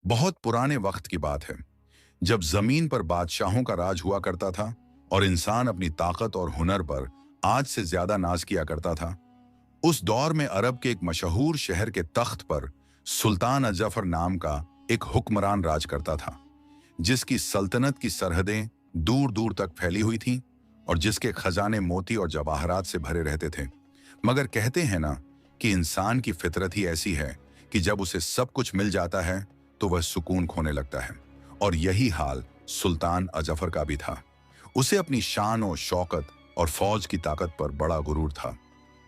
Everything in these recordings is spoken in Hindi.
बहुत पुराने वक्त की बात है, जब जमीन पर बादशाहों का राज हुआ करता था और इंसान अपनी ताकत और हुनर पर आज से ज्यादा नाज किया करता था। उस दौर में अरब के एक मशहूर शहर के तख्त पर सुल्तान अजफर नाम का एक हुक्मरान राज करता था, जिसकी सल्तनत की सरहदें दूर दूर तक फैली हुई थीं और जिसके खजाने मोती और जवाहरात से भरे रहते थे। मगर कहते हैं ना कि इंसान की फितरत ही ऐसी है कि जब उसे सब कुछ मिल जाता है तो वह सुकून खोने लगता है। और यही हाल सुल्तान अजफर का भी था। उसे अपनी शान और शौकत और फौज की ताकत पर बड़ा गुरूर था,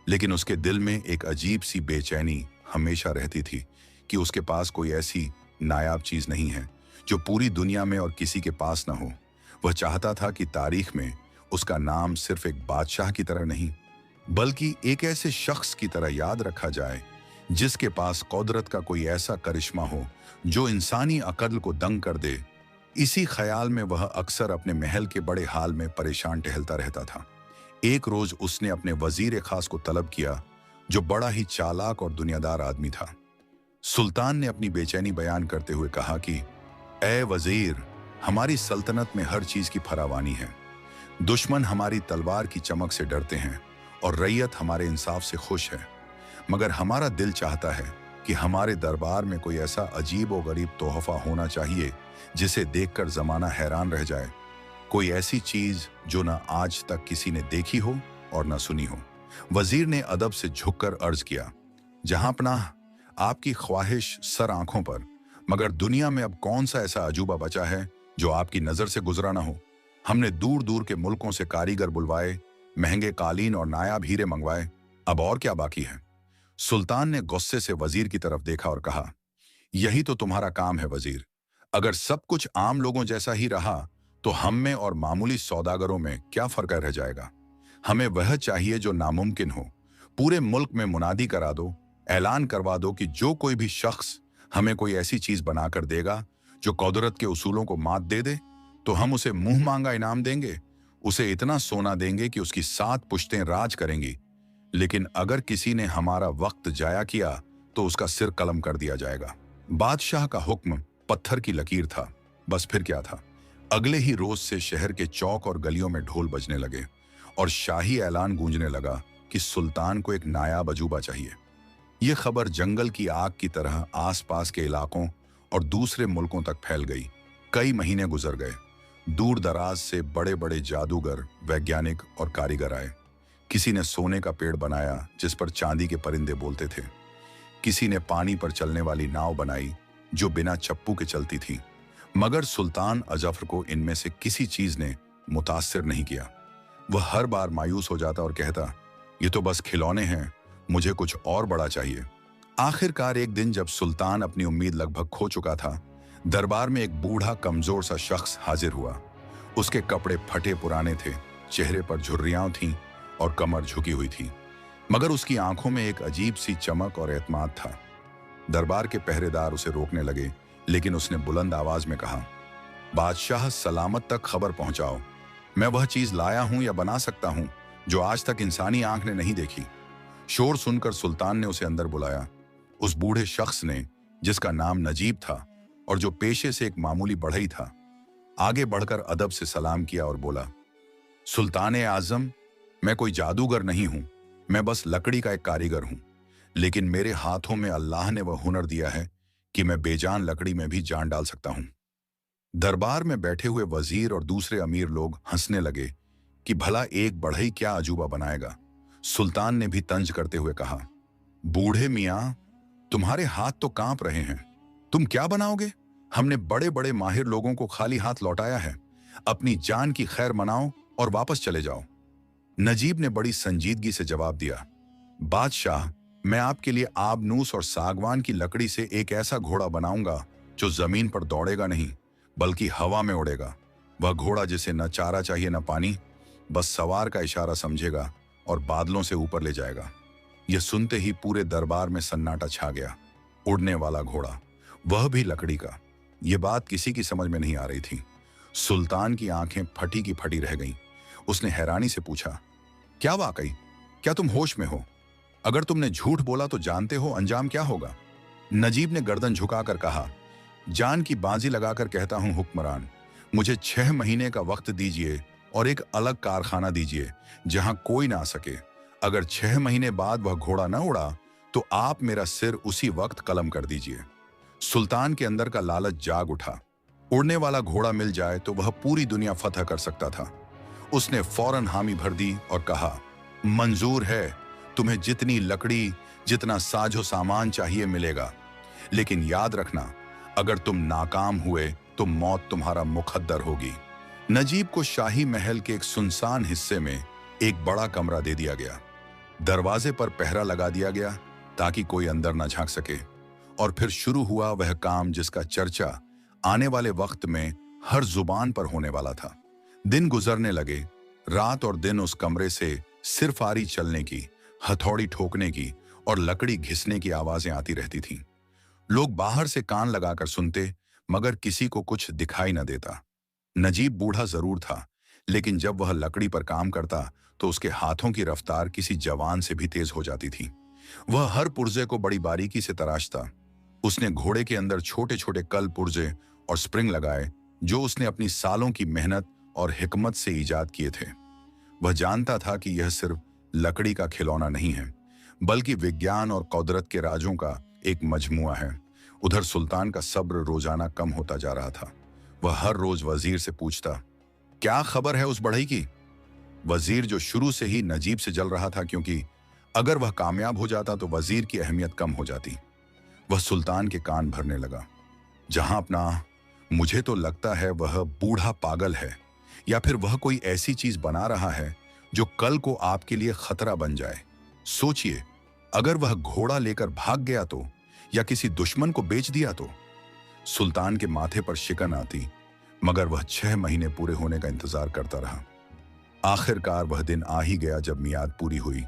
लेकिन उसके दिल में एक अजीब सी बेचैनी हमेशा रहती थी कि उसके पास कोई ऐसी नायाब चीज नहीं है जो पूरी दुनिया में और किसी के पास ना हो। वह चाहता था कि तारीख में उसका नाम सिर्फ एक बादशाह की तरह नहीं, बल्कि एक ऐसे शख्स की तरह याद रखा जाए जिसके पास कुदरत का कोई ऐसा करिश्मा हो जो इंसानी अक्ल को दंग कर दे। इसी ख्याल में वह अक्सर अपने महल के बड़े हाल में परेशान टहलता रहता था। एक रोज उसने अपने वजीर खास को तलब किया, जो बड़ा ही चालाक और दुनियादार आदमी था। सुल्तान ने अपनी बेचैनी बयान करते हुए कहा कि ए वजीर, हमारी सल्तनत में हर चीज की फरावानी है। दुश्मन हमारी तलवार की चमक से डरते हैं और रैयत हमारे इंसाफ से खुश है, मगर हमारा दिल चाहता है कि हमारे दरबार में कोई ऐसा अजीब और गरीब तोहफा होना चाहिए जिसे देखकर जमाना हैरान रह जाए। कोई ऐसी चीज जो न आज तक किसी ने देखी हो और न सुनी हो। वजीर ने अदब से झुककर अर्ज किया, जहां पनाह, आपकी ख्वाहिश सर आंखों पर, मगर दुनिया में अब कौन सा ऐसा अजूबा बचा है जो आपकी नजर से गुजरा ना हो। हमने दूर दूर के मुल्कों से कारीगर बुलवाए, महंगे कालीन और नायाब हीरे मंगवाए, अब और क्या बाकी है। सुल्तान ने गुस्से से वजीर की तरफ देखा और कहा, यही तो तुम्हारा काम है वजीर। अगर सब कुछ आम लोगों जैसा ही रहा तो हम में और मामूली सौदागरों में क्या फर्क रह जाएगा। हमें वह चाहिए जो नामुमकिन हो। पूरे मुल्क में मुनादी करा दो, ऐलान करवा दो कि जो कोई भी शख्स हमें कोई ऐसी चीज बनाकर देगा जो कुदरत के उसूलों को मात दे दे, तो हम उसे मुंह मांगा इनाम देंगे। उसे इतना सोना देंगे कि उसकी 7 पुश्तें राज करेंगी। लेकिन अगर किसी ने हमारा वक्त जाया किया तो उसका सिर कलम कर दिया जाएगा। बादशाह का हुक्म पत्थर की लकीर था। बस फिर क्या था, अगले ही रोज से शहर के चौक और गलियों में ढोल बजने लगे और शाही ऐलान गूंजने लगा कि सुल्तान को एक नायाब अजूबा चाहिए। यह खबर जंगल की आग की तरह आसपास के इलाकों और दूसरे मुल्कों तक फैल गई। कई महीने गुजर गए। दूर दराज से बड़े बड़े जादूगर, वैज्ञानिक और कारीगर आए। किसी ने सोने का पेड़ बनाया जिस पर चांदी के परिंदे बोलते थे। किसी ने पानी पर चलने वाली नाव बनाई जो बिना चप्पू के चलती थी। मगर सुल्तान अजफर को इनमें से किसी चीज ने मुतासिर नहीं किया। वह हर बार मायूस हो जाता और कहता, ये तो बस खिलौने हैं, मुझे कुछ और बड़ा चाहिए। आखिरकार एक दिन जब सुल्तान अपनी उम्मीद लगभग खो चुका था, दरबार में एक बूढ़ा कमजोर सा शख्स हाजिर हुआ। उसके कपड़े फटे पुराने थे, चेहरे पर झुर्रियां थीं और कमर झुकी हुई थी, मगर उसकी आंखों में एक अजीब सी चमक और एतमाद था। दरबार के पहरेदार उसे रोकने लगे, लेकिन उसने बुलंद आवाज में कहा, बादशाह सलामत तक खबर पहुंचाओ। मैं वह चीज लाया हूं या बना सकता हूं जो आज तक इंसानी आंख ने नहीं देखी। शोर सुनकर सुल्तान ने उसे अंदर बुलाया। उस बूढ़े शख्स ने, जिसका नाम नजीब था और जो पेशे से एक मामूली बढ़ई था, आगे बढ़कर अदब से सलाम किया और बोला, सुल्तान आजम, मैं कोई जादूगर नहीं हूं, मैं बस लकड़ी का एक कारीगर हूं। लेकिन मेरे हाथों में अल्लाह ने वह हुनर दिया है कि मैं बेजान लकड़ी में भी जान डाल सकता हूं। दरबार में बैठे हुए वजीर और दूसरे अमीर लोग हंसने लगे कि भला एक बढ़ई क्या अजूबा बनाएगा। सुल्तान ने भी तंज करते हुए कहा, बूढ़े मियां, तुम्हारे हाथ तो कांप रहे हैं, तुम क्या बनाओगे। हमने बड़े बड़े माहिर लोगों को खाली हाथ लौटाया है। अपनी जान की खैर मनाओ और वापस चले जाओ। नजीब ने बड़ी संजीदगी से जवाब दिया, बादशाह, मैं आपके लिए आबनूस और सागवान की लकड़ी से एक ऐसा घोड़ा बनाऊंगा जो जमीन पर दौड़ेगा नहीं, बल्कि हवा में उड़ेगा। वह घोड़ा जिसे न चारा चाहिए न पानी, बस सवार का इशारा समझेगा और बादलों से ऊपर ले जाएगा। यह सुनते ही पूरे दरबार में सन्नाटा छा गया। उड़ने वाला घोड़ा, वह भी लकड़ी का। यह बात किसी की समझ में नहीं आ रही थी। सुल्तान की आंखें फटी की फटी रह गईं। उसने हैरानी से पूछा, क्या वाकई, क्या तुम होश में हो? अगर तुमने झूठ बोला तो जानते हो अंजाम क्या होगा? नजीब ने गर्दन झुकाकर कहा, जान की बाजी लगाकर कहता हूं हुक्मरान, मुझे 6 महीने का वक्त दीजिए और एक अलग कारखाना दीजिए जहां कोई ना आ सके। अगर 6 महीने बाद वह घोड़ा न उड़ा तो आप मेरा सिर उसी वक्त कलम कर दीजिए। सुल्तान के अंदर का लालच जाग उठा। उड़ने वाला घोड़ा मिल जाए तो वह पूरी दुनिया फतह कर सकता था। उसने फौरन हामी भर दी और कहा, मंजूर है, तुम्हें जितनी लकड़ी, जितना साजो सामान चाहिए मिलेगा, लेकिन याद रखना, अगर तुम नाकाम हुए तो मौत तुम्हारा मुकद्दर होगी। नजीब को शाही महल के एक सुनसान हिस्से में एक बड़ा कमरा दे दिया गया। दरवाजे पर पहरा लगा दिया गया ताकि कोई अंदर न झांक सके। और फिर शुरू हुआ वह काम जिसका चर्चा आने वाले वक्त में हर जुबान पर होने वाला था। दिन गुजरने लगे। रात और दिन उस कमरे से सिर्फ आरी चलने की, हथौड़ी ठोकने की और लकड़ी घिसने की आवाजें आती रहती थीं। लोग बाहर से कान लगाकर सुनते, मगर किसी को कुछ दिखाई न देता। नजीब बूढ़ा जरूर था, लेकिन जब वह लकड़ी पर काम करता तो उसके हाथों की रफ्तार किसी जवान से भी तेज हो जाती थी। वह हर पुर्जे को बड़ी बारीकी से तराशता। उसने घोड़े के अंदर छोटे छोटे कल पुर्जे और स्प्रिंग लगाए जो उसने अपनी सालों की मेहनत और हिकमत से ईजाद किए थे। वह जानता था कि यह सिर्फ लकड़ी का खिलौना नहीं है, बल्कि विज्ञान और कुदरत के राजों का एक मजमुआ है। उधर सुल्तान का सब्र रोजाना कम होता जा रहा था। वह हर रोज वजीर से पूछता, क्या खबर है उस बढ़ई की? वजीर जो शुरू से ही नजीब से जल रहा था, क्योंकि अगर वह कामयाब हो जाता तो वजीर की अहमियत कम हो जाती। वह सुल्तान के कान भरने लगा। जहां अपना, मुझे तो लगता है वह बूढ़ा पागल है, या फिर वह कोई ऐसी चीज बना रहा है जो कल को आपके लिए खतरा बन जाए। सोचिए, अगर वह घोड़ा लेकर भाग गया तो, या किसी दुश्मन को बेच दिया तो। सुल्तान के माथे पर शिकन आती, मगर वह 6 महीने पूरे होने का इंतजार करता रहा। आखिरकार वह दिन आ ही गया जब मियाद पूरी हुई।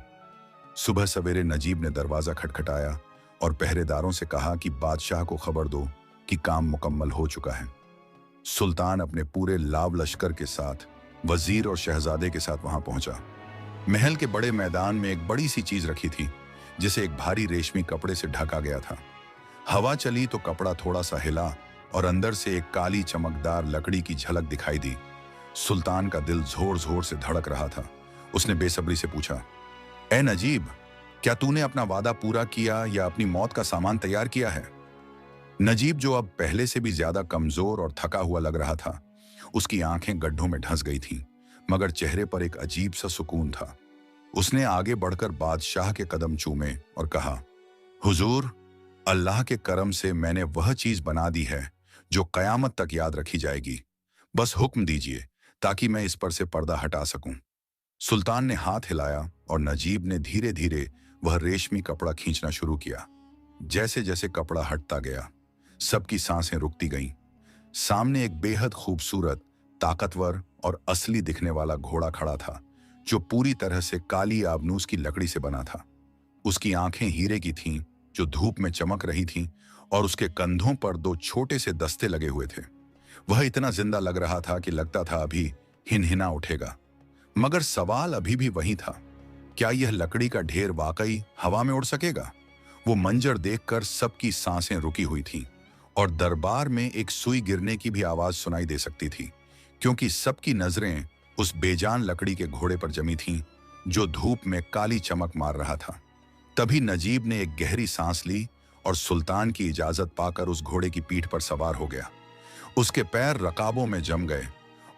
सुबह सवेरे नजीब ने दरवाजा खटखटाया और पहरेदारों से कहा कि बादशाह को खबर दो कि काम मुकम्मल हो चुका है। सुल्तान अपने पूरे लाव लश्कर के साथ वजीर और शहजादे के साथ वहां पहुंचा। महल के बड़े मैदान में एक बड़ी सी चीज रखी थी, जिसे एक भारी रेशमी कपड़े से ढका गया था। हवा चली तो कपड़ा थोड़ा सा हिला और अंदर से एक काली चमकदार लकड़ी की झलक दिखाई दी। सुल्तान का दिल जोर जोर से धड़क रहा था। उसने बेसब्री से पूछा, ए नजीब, क्या तूने अपना वादा पूरा किया या अपनी मौत का सामान तैयार किया है? नजीब, जो अब पहले से भी ज्यादा कमजोर और थका हुआ लग रहा था, उसकी आंखें गड्ढों में ढंस गई थीं, मगर चेहरे पर एक अजीब सा सुकून था। उसने आगे बढ़कर बादशाह के कदम चूमे और कहा, हुजूर, अल्लाह के करम से मैंने वह चीज बना दी है जो कयामत तक याद रखी जाएगी। बस हुक्म दीजिए ताकि मैं इस पर से पर्दा हटा सकूं। सुल्तान ने हाथ हिलाया और नजीब ने धीरे धीरे वह रेशमी कपड़ा खींचना शुरू किया। जैसे जैसे कपड़ा हटता गया, सबकी सांसें रुकती गईं। सामने एक बेहद खूबसूरत, ताकतवर और असली दिखने वाला घोड़ा खड़ा था, जो पूरी तरह से काली आबनूस की लकड़ी से बना था। उसकी आंखें हीरे की थीं, जो धूप में चमक रही थीं, और उसके कंधों पर 2 छोटे से दस्ते लगे हुए थे। वह इतना जिंदा लग रहा था कि लगता था अभी हिनहिना उठेगा। मगर सवाल अभी भी वही था, क्या यह लकड़ी का ढेर वाकई हवा में उड़ सकेगा? वो मंजर देखकर सबकी सांसें रुकी हुई थीं और दरबार में एक सुई गिरने की भी आवाज सुनाई दे सकती थी, क्योंकि सबकी नजरें उस बेजान लकड़ी के घोड़े पर जमी थीं, जो धूप में काली चमक मार रहा था। तभी नजीब ने एक गहरी सांस ली और सुल्तान की इजाजत पाकर उस घोड़े की पीठ पर सवार हो गया। उसके पैर रकाबों में जम गए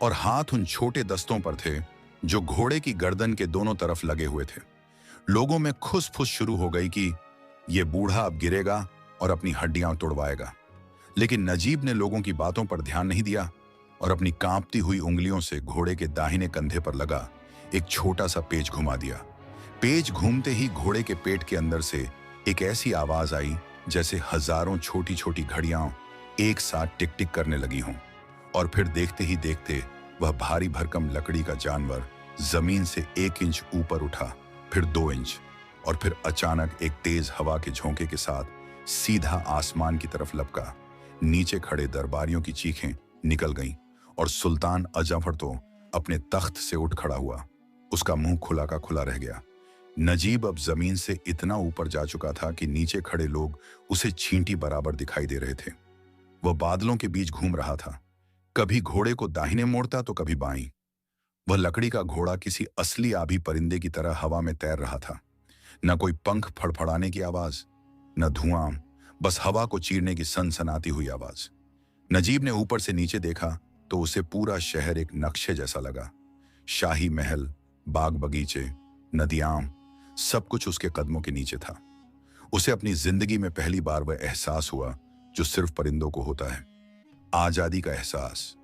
और हाथ उन छोटे दस्तों पर थे जो घोड़े की गर्दन के दोनों तरफ लगे हुए थे। लोगों में खुस-फुस शुरू हो गई कि यह बूढ़ा अब गिरेगा और अपनी हड्डियां तोड़वाएगा। लेकिन नजीब ने लोगों की बातों पर ध्यान नहीं दिया और अपनी कांपती हुई उंगलियों से घोड़े के दाहिने कंधे पर लगा एक छोटा सा पेच घुमा दिया। पेच घूमते ही घोड़े के पेट के अंदर से एक ऐसी आवाज आई जैसे हजारों छोटी छोटी घड़ियां एक साथ टिक टिक करने लगी हों। और फिर देखते ही देखते वह भारी भरकम लकड़ी का जानवर जमीन से 1 इंच ऊपर उठा, फिर 2 इंच, और फिर अचानक एक तेज हवा के झोंके के साथ सीधा आसमान की तरफ लपका। नीचे खड़े दरबारियों की चीखें निकल गईं और सुल्तान अजफर तो अपने तख्त से उठ खड़ा हुआ। उसका मुंह खुला का खुला रह गया। नजीब अब जमीन से इतना ऊपर जा चुका था कि नीचे खड़े लोग उसे छींटी बराबर दिखाई दे रहे थे। वह बादलों के बीच घूम रहा था, कभी घोड़े को दाहिने मोड़ता तो कभी बाईं। वह लकड़ी का घोड़ा किसी असली आभी परिंदे की तरह हवा में तैर रहा था। न कोई पंख फड़फड़ाने की आवाज, न धुआं, बस हवा को चीरने की सनसनाती हुई आवाज। नजीब ने ऊपर से नीचे देखा तो उसे पूरा शहर एक नक्शे जैसा लगा। शाही महल, बाग बगीचे, नदियां, सब कुछ उसके कदमों के नीचे था। उसे अपनी जिंदगी में पहली बार वह एहसास हुआ जो सिर्फ परिंदों को होता है, आजादी का एहसास।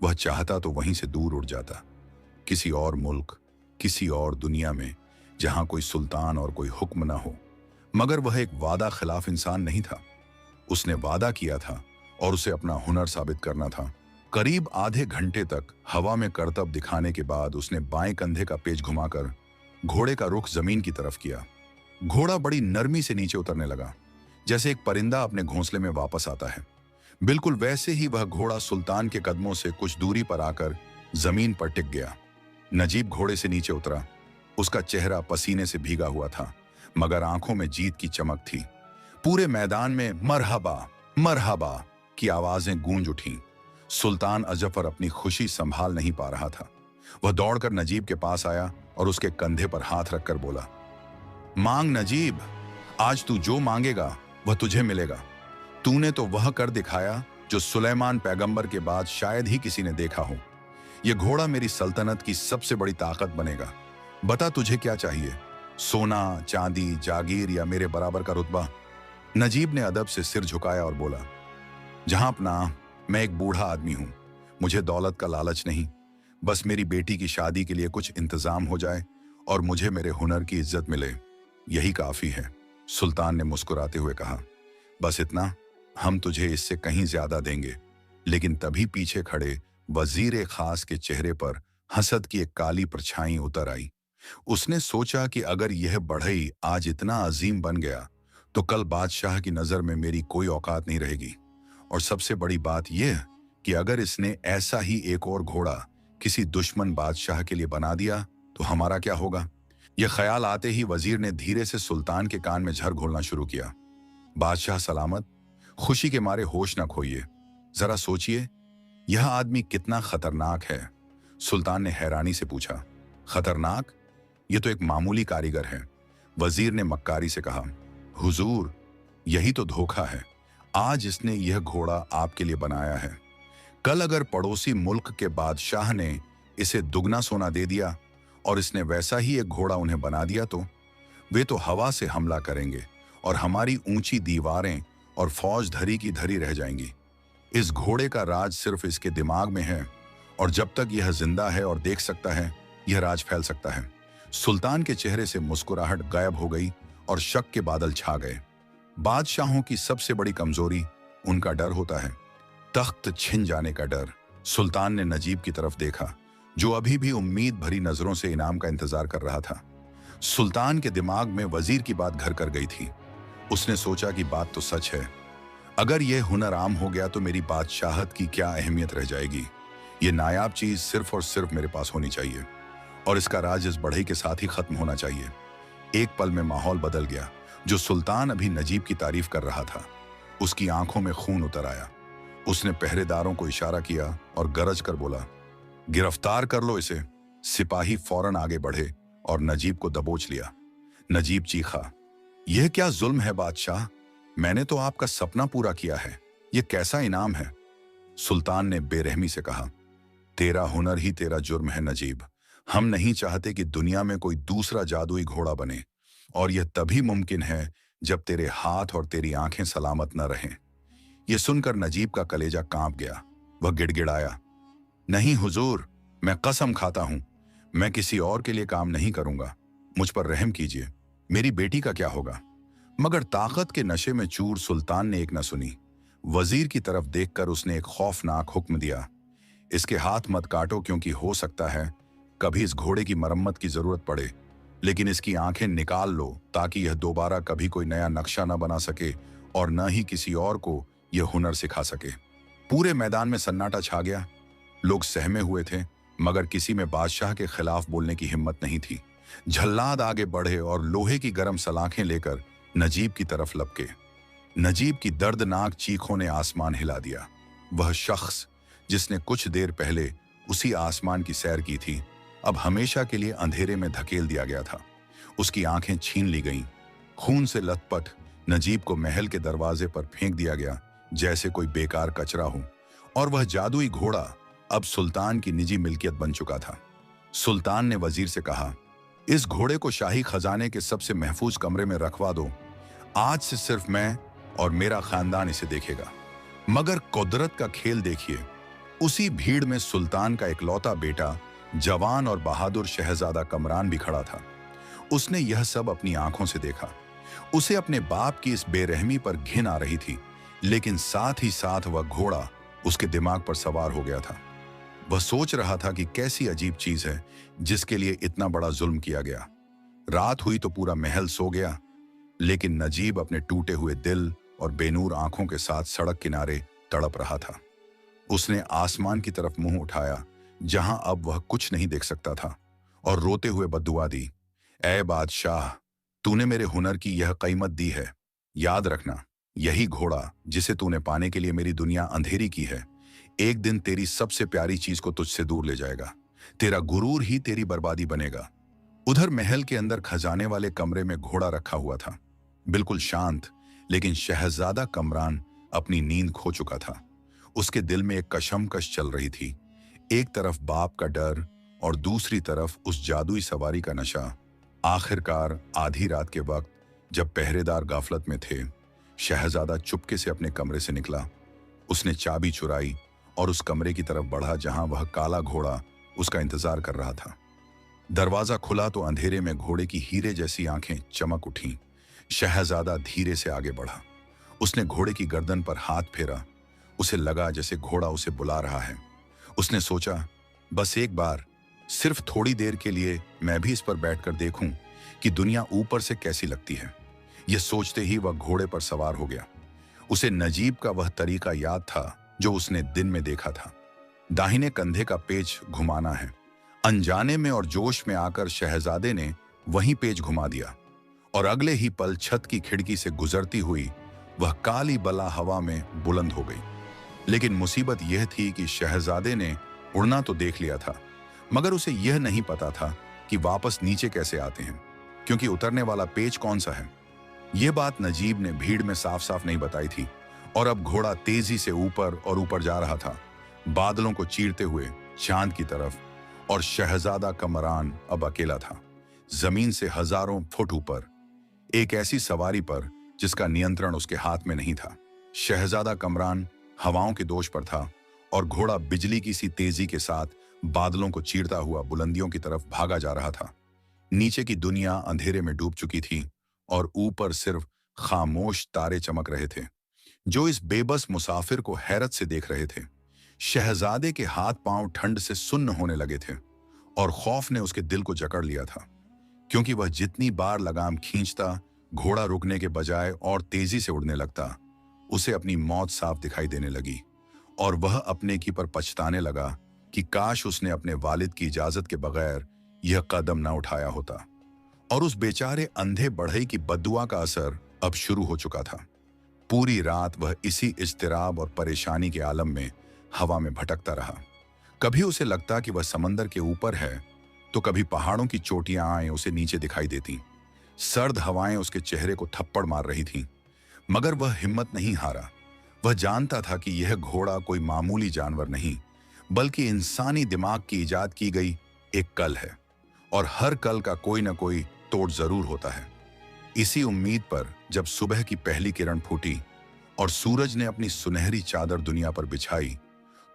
वह चाहता तो वहीं से दूर उड़ जाता, किसी और मुल्क, किसी और दुनिया में, जहां कोई सुल्तान और कोई हुक्म ना हो। मगर वह एक वादा खिलाफ इंसान नहीं था। उसने वादा किया था और उसे अपना हुनर साबित करना था। करीब आधे घंटे तक हवा में करतब दिखाने के बाद उसने बाएं कंधे का पेच घुमाकर घोड़े का रुख जमीन की तरफ किया। घोड़ा बड़ी नरमी से नीचे उतरने लगा, जैसे एक परिंदा अपने घोंसले में वापस आता है। बिल्कुल वैसे ही वह घोड़ा सुल्तान के कदमों से कुछ दूरी पर आकर जमीन पर टिक गया। नजीब घोड़े से नीचे उतरा। उसका चेहरा पसीने से भीगा हुआ था, मगर आंखों में जीत की चमक थी। पूरे मैदान में मरहबा मरहबा की आवाजें गूंज उठीं। सुल्तान अजफर अपनी खुशी संभाल नहीं पा रहा था। वह दौड़कर नजीब के पास आया और उसके कंधे पर हाथ रखकर बोला, मांग नजीब, आज तू जो मांगेगा वह तुझे मिलेगा। तूने तो वह कर दिखाया जो सुलेमान पैगंबर के बाद शायद ही किसी ने देखा हो। यह घोड़ा मेरी सल्तनत की सबसे बड़ी ताकत बनेगा। बता तुझे क्या चाहिए, सोना, चांदी, जागीर या मेरे बराबर का रुतबा? नजीब ने अदब से सिर झुकाया और बोला, जहां अपना, मैं एक बूढ़ा आदमी हूं, मुझे दौलत का लालच नहीं। बस मेरी बेटी की शादी के लिए कुछ इंतजाम हो जाए और मुझे मेरे हुनर की इज्जत मिले, यही काफी है। सुल्तान ने मुस्कुराते हुए कहा, बस इतना? हम तुझे इससे कहीं ज्यादा देंगे। लेकिन तभी पीछे खड़े वजीर खास के चेहरे पर हसद की एक काली परछाई उतर आई। उसने सोचा कि अगर यह बढ़ई आज इतना अजीम बन गया तो कल बादशाह की नजर में मेरी कोई औकात नहीं रहेगी। और सबसे बड़ी बात यह कि अगर इसने ऐसा ही एक और घोड़ा किसी दुश्मन बादशाह के लिए बना दिया तो हमारा क्या होगा? यह ख्याल आते ही वजीर ने धीरे से सुल्तान के कान में झर घोलना शुरू किया। बादशाह सलामत, खुशी के मारे होश न खोइए। जरा सोचिए, यह आदमी कितना खतरनाक है। सुल्तान ने हैरानी से पूछा, खतरनाक? यह तो एक मामूली कारीगर है। वजीर ने मक्कारी से कहा, हुजूर, यही तो धोखा है। आज इसने यह घोड़ा आपके लिए बनाया है। कल अगर पड़ोसी मुल्क के बादशाह ने इसे दुगना सोना दे दिया और इसने वैसा ही एक घोड़ा उन्हें बना दिया तो वे तो हवा से हमला करेंगे और हमारी ऊंची दीवारें और फौज धरी की धरी रह जाएंगी। इस घोड़े का राज सिर्फ इसके दिमाग में है और जब तक यह जिंदा है और देख सकता है, यह राज फैल सकता है। सुल्तान के चेहरे से मुस्कुराहट गायब हो गई और शक के बादल छा गए। बादशाहों की सबसे बड़ी कमजोरी उनका डर होता है, तख्त छिन जाने का डर। सुल्तान ने नजीब की तरफ देखा, जो अभी भी उम्मीद भरी नजरों से इनाम का इंतजार कर रहा था। सुल्तान के दिमाग में वजीर की बात घर कर गई थी। उसने सोचा कि बात तो सच है। अगर यह हुनर आम हो गया तो मेरी बादशाहत की क्या अहमियत रह जाएगी। यह नायाब चीज सिर्फ और सिर्फ मेरे पास होनी चाहिए और इसका राज इस बढ़ई के साथ ही खत्म होना चाहिए। एक पल में माहौल बदल गया। जो सुल्तान अभी नजीब की तारीफ कर रहा था, उसकी आंखों में खून उतर आया। उसने पहरेदारों को इशारा किया और गरज कर बोला, गिरफ्तार कर लो इसे। सिपाही फौरन आगे बढ़े और नजीब को दबोच लिया। नजीब चीखा, यह क्या जुल्म है बादशाह? मैंने तो आपका सपना पूरा किया है, यह कैसा इनाम है? सुल्तान ने बेरहमी से कहा, तेरा हुनर ही तेरा जुर्म है नजीब। हम नहीं चाहते कि दुनिया में कोई दूसरा जादुई घोड़ा बने, और यह तभी मुमकिन है जब तेरे हाथ और तेरी आंखें सलामत न रहें। यह सुनकर नजीब का कलेजा कांप गया। वह गिड़गिड़ाया, नहीं हुजूर, मैं कसम खाता हूं, मैं किसी और के लिए काम नहीं करूंगा। मुझ पर रहम कीजिए, मेरी बेटी का क्या होगा? मगर ताकत के नशे में चूर सुल्तान ने एक न सुनी। वजीर की तरफ देखकर उसने एक खौफनाक हुक्म दिया, इसके हाथ मत काटो, क्योंकि हो सकता है कभी इस घोड़े की मरम्मत की जरूरत पड़े, लेकिन इसकी आंखें निकाल लो ताकि यह दोबारा कभी कोई नया नक्शा न बना सके और न ही किसी और को यह हुनर सिखा सके। पूरे मैदान में सन्नाटा छा गया। लोग सहमे हुए थे, मगर किसी में बादशाह के खिलाफ बोलने की हिम्मत नहीं थी। झल्लाद आगे बढ़े और लोहे की गर्म सलाखें लेकर नजीब की तरफ लपके। नजीब की दर्दनाक चीखों ने आसमान हिला दिया। वह शख्स जिसने कुछ देर पहले उसी आसमान की सैर की थी, अब हमेशा के लिए अंधेरे में धकेल दिया गया था। उसकी आंखें छीन ली गईं। खून से लथपथ नजीब को महल के दरवाजे पर फेंक दिया गया, जैसे कोई बेकार कचरा हो। और वह जादुई घोड़ा अब सुल्तान की निजी मिल्कियत बन चुका था। सुल्तान ने वजीर से कहा, इस घोड़े को शाही खजाने के सबसे महफूज कमरे में रखवा दो। आज से सिर्फ मैं और मेरा खानदान इसे देखेगा। मगर कुदरत का खेल देखिए। उसी भीड़ में सुल्तान का इकलौता बेटा, जवान और बहादुर शहजादा कमरान भी खड़ा था। उसने यह सब अपनी आंखों से देखा। उसे अपने बाप की इस बेरहमी पर घिन आ रही थी, लेकिन साथ ही साथ वह घोड़ा उसके दिमाग पर सवार हो गया था। वह सोच रहा था कि कैसी अजीब चीज है जिसके लिए इतना बड़ा जुल्म किया गया। रात हुई तो पूरा महल सो गया, लेकिन नजीब अपने टूटे हुए दिल और बेनूर आंखों के साथ सड़क किनारे तड़प रहा था। उसने आसमान की तरफ मुंह उठाया, जहां अब वह कुछ नहीं देख सकता था, और रोते हुए बद्दुआ दी, ऐ बादशाह, तूने मेरे हुनर की यह कीमत दी है। याद रखना, यही घोड़ा जिसे तूने पाने के लिए मेरी दुनिया अंधेरी की है, एक दिन तेरी सबसे प्यारी चीज को तुझसे दूर ले जाएगा। तेरा गुरूर ही तेरी बर्बादी बनेगा। उधर महल के अंदर खजाने वाले कमरे में घोड़ा रखा हुआ था, बिल्कुल शांत। लेकिन शहजादा कमरान अपनी नींद खो चुका था। उसके दिल में एक कशमकश चल रही थी। एक तरफ बाप का डर और दूसरी तरफ उस जादुई सवारी का नशा। आखिरकार आधी रात के वक्त, जब पहरेदार गाफलत में थे, शहजादा चुपके से अपने कमरे से निकला। उसने चाबी चुराई और उस कमरे की तरफ बढ़ा जहां वह काला घोड़ा उसका इंतजार कर रहा था। दरवाजा खुला तो अंधेरे में घोड़े की हीरे जैसी आंखें चमक उठीं। शहजादा धीरे से आगे बढ़ा। उसने घोड़े की गर्दन पर हाथ फेरा। उसे लगा जैसे घोड़ा उसे बुला रहा है। उसने सोचा, बस एक बार, सिर्फ थोड़ी देर के लिए मैं भी इस पर बैठकर देखूं कि दुनिया ऊपर से कैसी लगती है। यह सोचते ही वह घोड़े पर सवार हो गया। उसे नजीब का वह तरीका याद था जो उसने दिन में देखा था। दाहिने कंधे का पेच घुमाना है। अनजाने में और जोश में आकर शहजादे ने वहीं पेच घुमा दिया, और अगले ही पल छत की खिड़की से गुजरती हुई वह काली बला हवा में बुलंद हो गई। लेकिन मुसीबत यह थी कि शहजादे ने उड़ना तो देख लिया था, मगर उसे यह नहीं पता था कि वापस नीचे कैसे आते हैं, क्योंकि उतरने वाला पेच कौन सा है। यह बात नजीब ने भीड़ में साफ साफ नहीं बताई थी। और अब घोड़ा तेजी से ऊपर और ऊपर जा रहा था, बादलों को चीरते हुए चांद की तरफ। और शहजादा कमरान अब अकेला था, जमीन से हजारों फुट ऊपर, एक ऐसी सवारी पर जिसका नियंत्रण उसके हाथ में नहीं था। शहजादा कमरान हवाओं के दोष पर था, और घोड़ा बिजली की सी तेजी के साथ बादलों को चीरता हुआ बुलंदियों की तरफ भागा जा रहा था। नीचे की दुनिया अंधेरे में डूब चुकी थी, और ऊपर सिर्फ खामोश तारे चमक रहे थे, जो इस बेबस मुसाफिर को हैरत से देख रहे थे। शहजादे के हाथ पांव ठंड से सुन्न होने लगे थे, और खौफ ने उसके दिल को जकड़ लिया था, क्योंकि वह जितनी बार लगाम खींचता, घोड़ा रुकने के बजाय और तेजी से उड़ने लगता। उसे अपनी मौत साफ दिखाई देने लगी, और वह अपने की पर पछताने लगा कि काश उसने अपने वालिद की इजाजत के बगैर यह कदम न उठाया होता। और उस बेचारे अंधे बढ़ई की बद्दुआ का असर अब शुरू हो चुका था। पूरी रात वह इसी इज़्तिराब और परेशानी के आलम में हवा में भटकता रहा। कभी उसे लगता कि वह समंदर के ऊपर है, तो कभी पहाड़ों की चोटियां आए उसे नीचे दिखाई देती। सर्द हवाएं उसके चेहरे को थप्पड़ मार रही थीं, मगर वह हिम्मत नहीं हारा। वह जानता था कि यह घोड़ा कोई मामूली जानवर नहीं, बल्कि इंसानी दिमाग की इजाद की गई एक कल है, और हर कल का कोई न कोई तोड़ जरूर होता है। इसी उम्मीद पर जब सुबह की पहली किरण फूटी और सूरज ने अपनी सुनहरी चादर दुनिया पर बिछाई,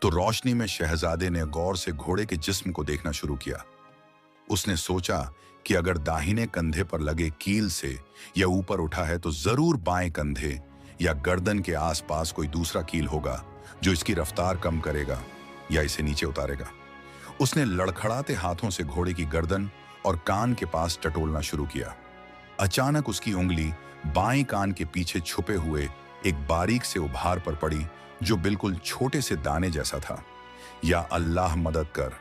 तो रोशनी में शहजादे ने गौर से घोड़े के जिस्म को देखना शुरू किया। उसने सोचा कि अगर दाहिने कंधे पर लगे कील से यह ऊपर उठा है, तो जरूर बाएं कंधे या गर्दन के आसपास कोई दूसरा कील होगा जो इसकी रफ्तार कम करेगा या इसे नीचे उतारेगा। उसने लड़खड़ाते हाथों से घोड़े की गर्दन और कान के पास टटोलना शुरू किया। अचानक उसकी उंगली बाएं कान के पीछे छुपे हुए एक बारीक से उभार पर पड़ी, जो बिल्कुल छोटे से दाने जैसा था। या अल्लाह मदद कर,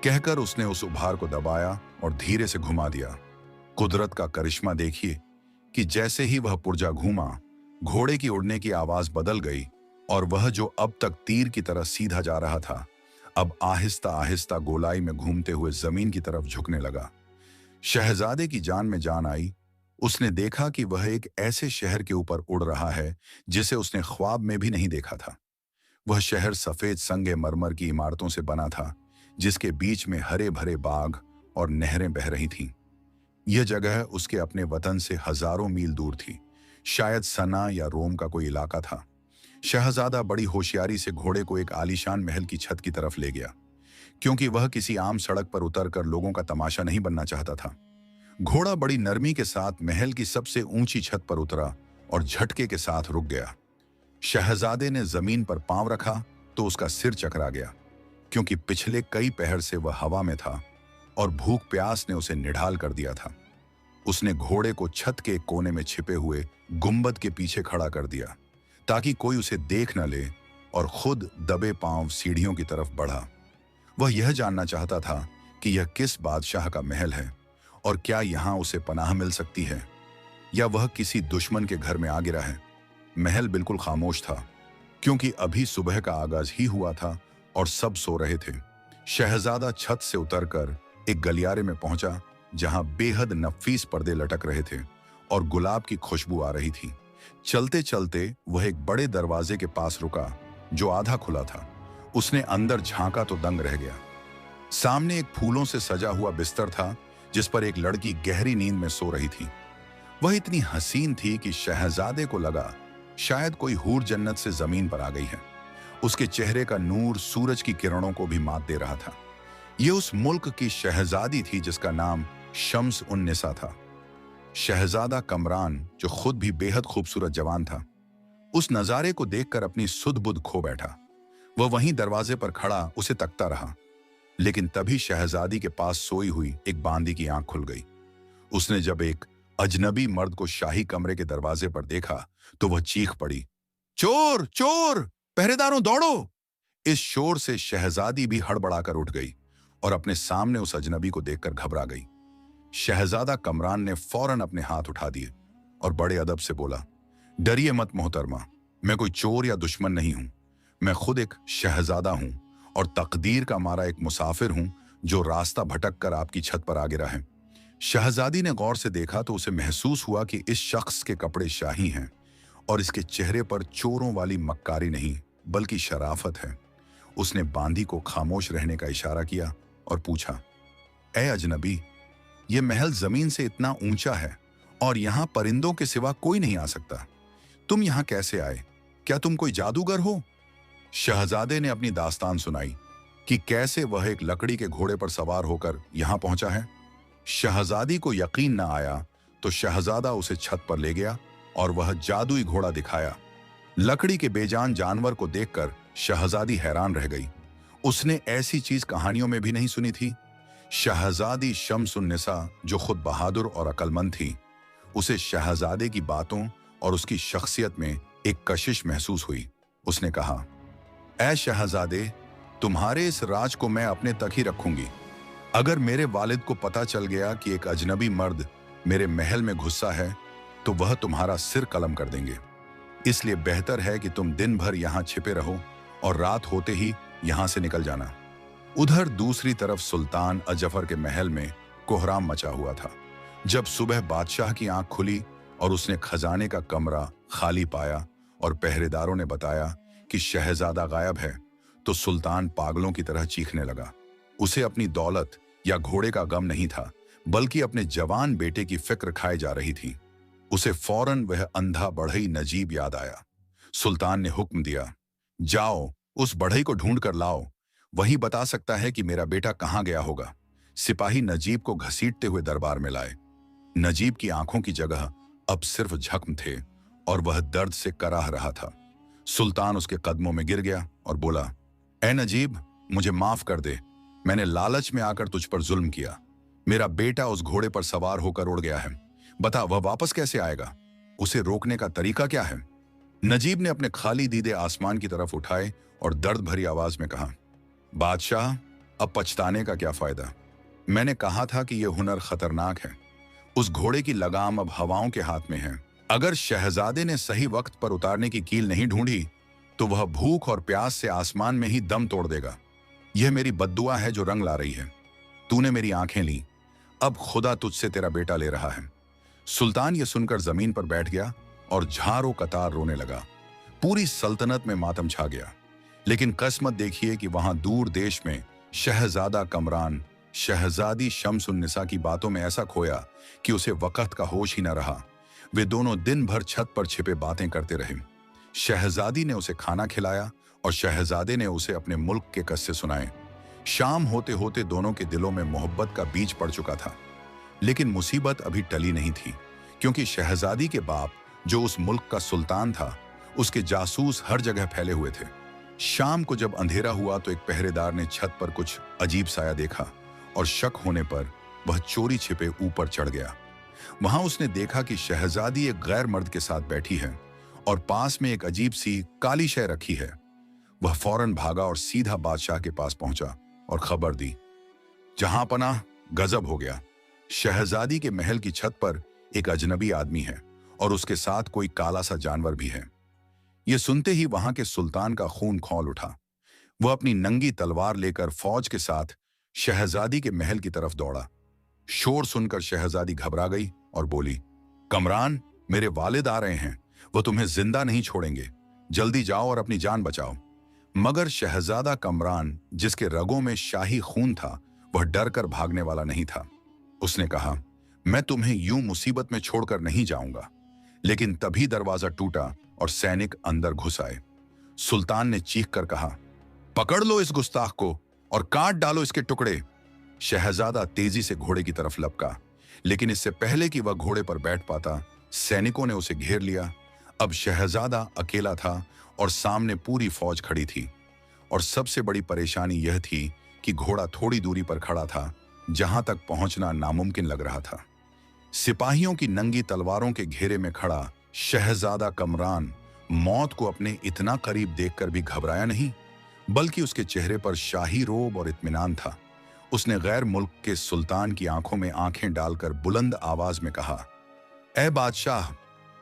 कहकर उसने उस उभार को दबाया और धीरे से घुमा दिया। कुदरत का करिश्मा देखिए कि जैसे ही वह पुर्जा घूमा, घोड़े की उड़ने की आवाज बदल गई और वह जो अब तक तीर की तरह सीधा जा रहा था, अब आहिस्ता आहिस्ता गोलाई में घूमते हुए जमीन की तरफ झुकने लगा। शहजादे की जान में जान आई। उसने देखा कि वह एक ऐसे शहर के ऊपर उड़ रहा है जिसे उसने ख्वाब में भी नहीं देखा था। वह शहर सफेद संगे मरमर की इमारतों से बना था, जिसके बीच में हरे भरे बाग और नहरें बह रही थीं। यह जगह उसके अपने वतन से हजारों मील दूर थी, शायद सना या रोम का कोई इलाका था। शहजादा बड़ी होशियारी से घोड़े को एक आलीशान महल की छत की तरफ ले गया, क्योंकि वह किसी आम सड़क पर उतरकर लोगों का तमाशा नहीं बनना चाहता था। घोड़ा बड़ी नरमी के साथ महल की सबसे ऊंची छत पर उतरा और झटके के साथ रुक गया। शहजादे ने जमीन पर पांव रखा तो उसका सिर चकरा गया, क्योंकि पिछले कई पहर से वह हवा में था और भूख प्यास ने उसे निढाल कर दिया था। उसने घोड़े को छत के एक कोने में छिपे हुए गुंबद के पीछे खड़ा कर दिया, ताकि कोई उसे देख न ले, और खुद दबे पांव सीढ़ियों की तरफ बढ़ा। वह यह जानना चाहता था कि यह किस बादशाह का महल है और क्या यहां उसे पनाह मिल सकती है, या वह किसी दुश्मन के घर में आ गिरा है। महल बिल्कुल खामोश था, क्योंकि अभी सुबह का आगाज ही हुआ था और सब सो रहे थे। शहजादा छत से उतरकर एक गलियारे में पहुंचा, जहां बेहद नफीस पर्दे लटक रहे थे और गुलाब की खुशबू आ रही थी। चलते चलते वह एक बड़े दरवाजे के पास रुका, जो आधा खुला था। उसने अंदर झांका तो दंग रह गया। सामने एक फूलों से सजा हुआ बिस्तर था, जिस पर एक लड़की गहरी नींद में सो रही थी। वह इतनी हसीन थी कि शहजादे को लगा शायद कोई हूर जन्नत से जमीन पर आ गई है। उसके चेहरे का नूर सूरज की किरणों को भी मात दे रहा था। यह उस मुल्क की शहजादी थी जिसका नाम शम्स उन निसा था। शहजादा कमरान, जो खुद भी बेहद खूबसूरत जवान था, उस नजारे को देखकर अपनी सुध बुध खो बैठा। वह वहीं दरवाजे पर खड़ा उसे तकता रहा, लेकिन तभी शहजादी के पास सोई हुई एक बांदी की आंख खुल गई। उसने जब एक अजनबी मर्द को शाही कमरे के दरवाजे पर देखा तो वह चीख पड़ी, चोर चोर, पहरेदारों दौड़ो। इस शोर से शहजादी भी हड़बड़ाकर उठ गई और अपने सामने उस अजनबी को देखकर घबरा गई। शहजादा कमरान ने फौरन अपने हाथ उठा दिए और बड़े अदब से बोला, डरिए मत मोहतरमा, मैं कोई चोर या दुश्मन नहीं हूं। मैं खुद एक शहजादा हूं और तकदीर का मारा एक मुसाफिर हूं, जो रास्ता भटक कर आपकी छत पर आ गिरा है। शहजादी ने गौर से देखा तो उसे महसूस हुआ कि इस शख्स के कपड़े शाही हैं और इसके चेहरे पर चोरों वाली मक्कारी नहीं बल्कि शराफत है। उसने बांदी को खामोश रहने का इशारा किया और पूछा, ए अजनबी, ये महल जमीन से इतना ऊंचा है और यहां परिंदों के सिवा कोई नहीं आ सकता। तुम यहां कैसे आए? क्या तुम कोई जादूगर हो? शहजादे ने अपनी दास्तान सुनाई कि कैसे वह एक लकड़ी के घोड़े पर सवार होकर यहां पहुंचा है। शहजादी को यकीन न आया तो शहजादा उसे छत पर ले गया और वह जादुई घोड़ा दिखाया। लकड़ी के बेजान जानवर को देखकर शहजादी हैरान रह गई। उसने ऐसी चीज कहानियों में भी नहीं सुनी थी। शहजादी शम्स-उन-निसा, जो खुद बहादुर और अक्लमंद थी, उसे शहजादे की बातों और उसकी शख्सियत में एक कशिश महसूस हुई। उसने कहा, ऐ शहजादे, तुम्हारे इस राज को मैं अपने तक ही रखूंगी। अगर मेरे वालिद को पता चल गया कि एक अजनबी मर्द मेरे महल में घुसा है तो वह तुम्हारा सिर कलम कर देंगे। इसलिए बेहतर है कि तुम दिन भर यहां छिपे रहो और रात होते ही यहां से निकल जाना। उधर दूसरी तरफ सुल्तान अजफर के महल में कोहराम मचा हुआ था। जब सुबह बादशाह की आंख खुली और उसने खजाने का कमरा खाली पाया और पहरेदारों ने बताया कि शहजादा गायब है, तो सुल्तान पागलों की तरह चीखने लगा। उसे अपनी दौलत या घोड़े का गम नहीं था, बल्कि अपने जवान बेटे की फिक्र खाए जा रही थी। उसे फौरन वह अंधा बढ़ई नजीब याद आया। सुल्तान ने हुक्म दिया, जाओ उस बढ़ई को ढूंढ कर लाओ, वही बता सकता है कि मेरा बेटा कहां गया होगा। सिपाही नजीब को घसीटते हुए दरबार में लाए। नजीब की आंखों की जगह अब सिर्फ जख्म थे और वह दर्द से कराह रहा था। सुल्तान उसके कदमों में गिर गया और बोला, ए नजीब, मुझे माफ कर दे। मैंने लालच में आकर तुझ पर जुल्म किया। मेरा बेटा उस घोड़े पर सवार होकर उड़ गया है। बता, वह वापस कैसे आएगा? उसे रोकने का तरीका क्या है? नजीब ने अपने खाली दीदे आसमान की तरफ उठाए और दर्द भरी आवाज में कहा, बादशाह, अब पछताने का क्या फायदा? मैंने कहा था कि यह हुनर खतरनाक है। उस घोड़े की लगाम अब हवाओं के हाथ में है अगर शहजादे ने सही वक्त पर उतारने की कील नहीं ढूंढी तो वह भूख और प्यास से आसमान में ही दम तोड़ देगा। यह मेरी बद्दुआ है जो रंग ला रही है। तूने मेरी आंखें ली, अब खुदा तुझसे तेरा बेटा ले रहा है। सुल्तान यह सुनकर जमीन पर बैठ गया और झारों कतार रोने लगा। पूरी सल्तनत में मातम छा गया। लेकिन किस्मत देखिए कि वहां दूर देश में शहजादा कमरान शहजादी शम्स-उन-निसा की बातों में ऐसा खोया कि उसे वक्त का होश ही न रहा। वे दोनों दिन भर छत पर छिपे बातें करते रहे। शहजादी ने उसे खाना खिलाया और शहजादे ने उसे अपने मुल्क के किस्से सुनाए। शाम होते होते दोनों के दिलों में मोहब्बत का बीज पड़ चुका था। लेकिन मुसीबत अभी टली नहीं थी, क्योंकि शहजादी के बाप, जो उस मुल्क का सुल्तान था, उसके जासूस हर जगह फैले हुए थे। शाम को जब अंधेरा हुआ तो एक पहरेदार ने छत पर कुछ अजीब साया देखा और शक होने पर वह चोरी छिपे ऊपर चढ़ गया। वहां उसने देखा कि शहजादी एक गैर मर्द के साथ बैठी है और पास में एक अजीब सी काली शय रखी है। वह फौरन भागा और सीधा बादशाह के पास पहुंचा और खबर दी। जहां पनाह, गजब हो गया। शहजादी के महल की छत पर एक अजनबी आदमी है और उसके साथ कोई काला सा जानवर भी है। यह सुनते ही वहां के सुल्तान का खून खौल उठा। वह अपनी नंगी तलवार लेकर फौज के साथ शहजादी के महल की तरफ दौड़ा। शोर सुनकर शहजादी घबरा गई और बोली, कमरान, मेरे वालिद आ रहे हैं, वो तुम्हें जिंदा नहीं छोड़ेंगे। जल्दी जाओ और अपनी जान बचाओ। मगर शहजादा कमरान, जिसके रगों में शाही खून था, वह डर कर भागने वाला नहीं था। उसने कहा, मैं तुम्हें यूं मुसीबत में छोड़कर नहीं जाऊंगा। लेकिन तभी दरवाजा टूटा और सैनिक अंदर घुस आए। सुल्तान ने चीख कर कहा, पकड़ लो इस गुस्ताख को और काट डालो इसके टुकड़े। शहजादा तेजी से घोड़े की तरफ लपका, लेकिन इससे पहले कि वह घोड़े पर बैठ पाता, सैनिकों ने उसे घेर लिया। अब शहजादा अकेला था और सामने पूरी फौज खड़ी थी। और सबसे बड़ी परेशानी यह थी कि घोड़ा थोड़ी दूरी पर खड़ा था, जहां तक पहुंचना नामुमकिन लग रहा था। सिपाहियों की नंगी तलवारों के घेरे में खड़ा शहजादा कमरान मौत को अपने इतना करीब देखकर भी घबराया नहीं, बल्कि उसके चेहरे पर शाही रोब और इत्मीनान था। उसने गैर मुल्क के सुल्तान की आंखों में आंखें डालकर बुलंद आवाज में कहा, ए बादशाह,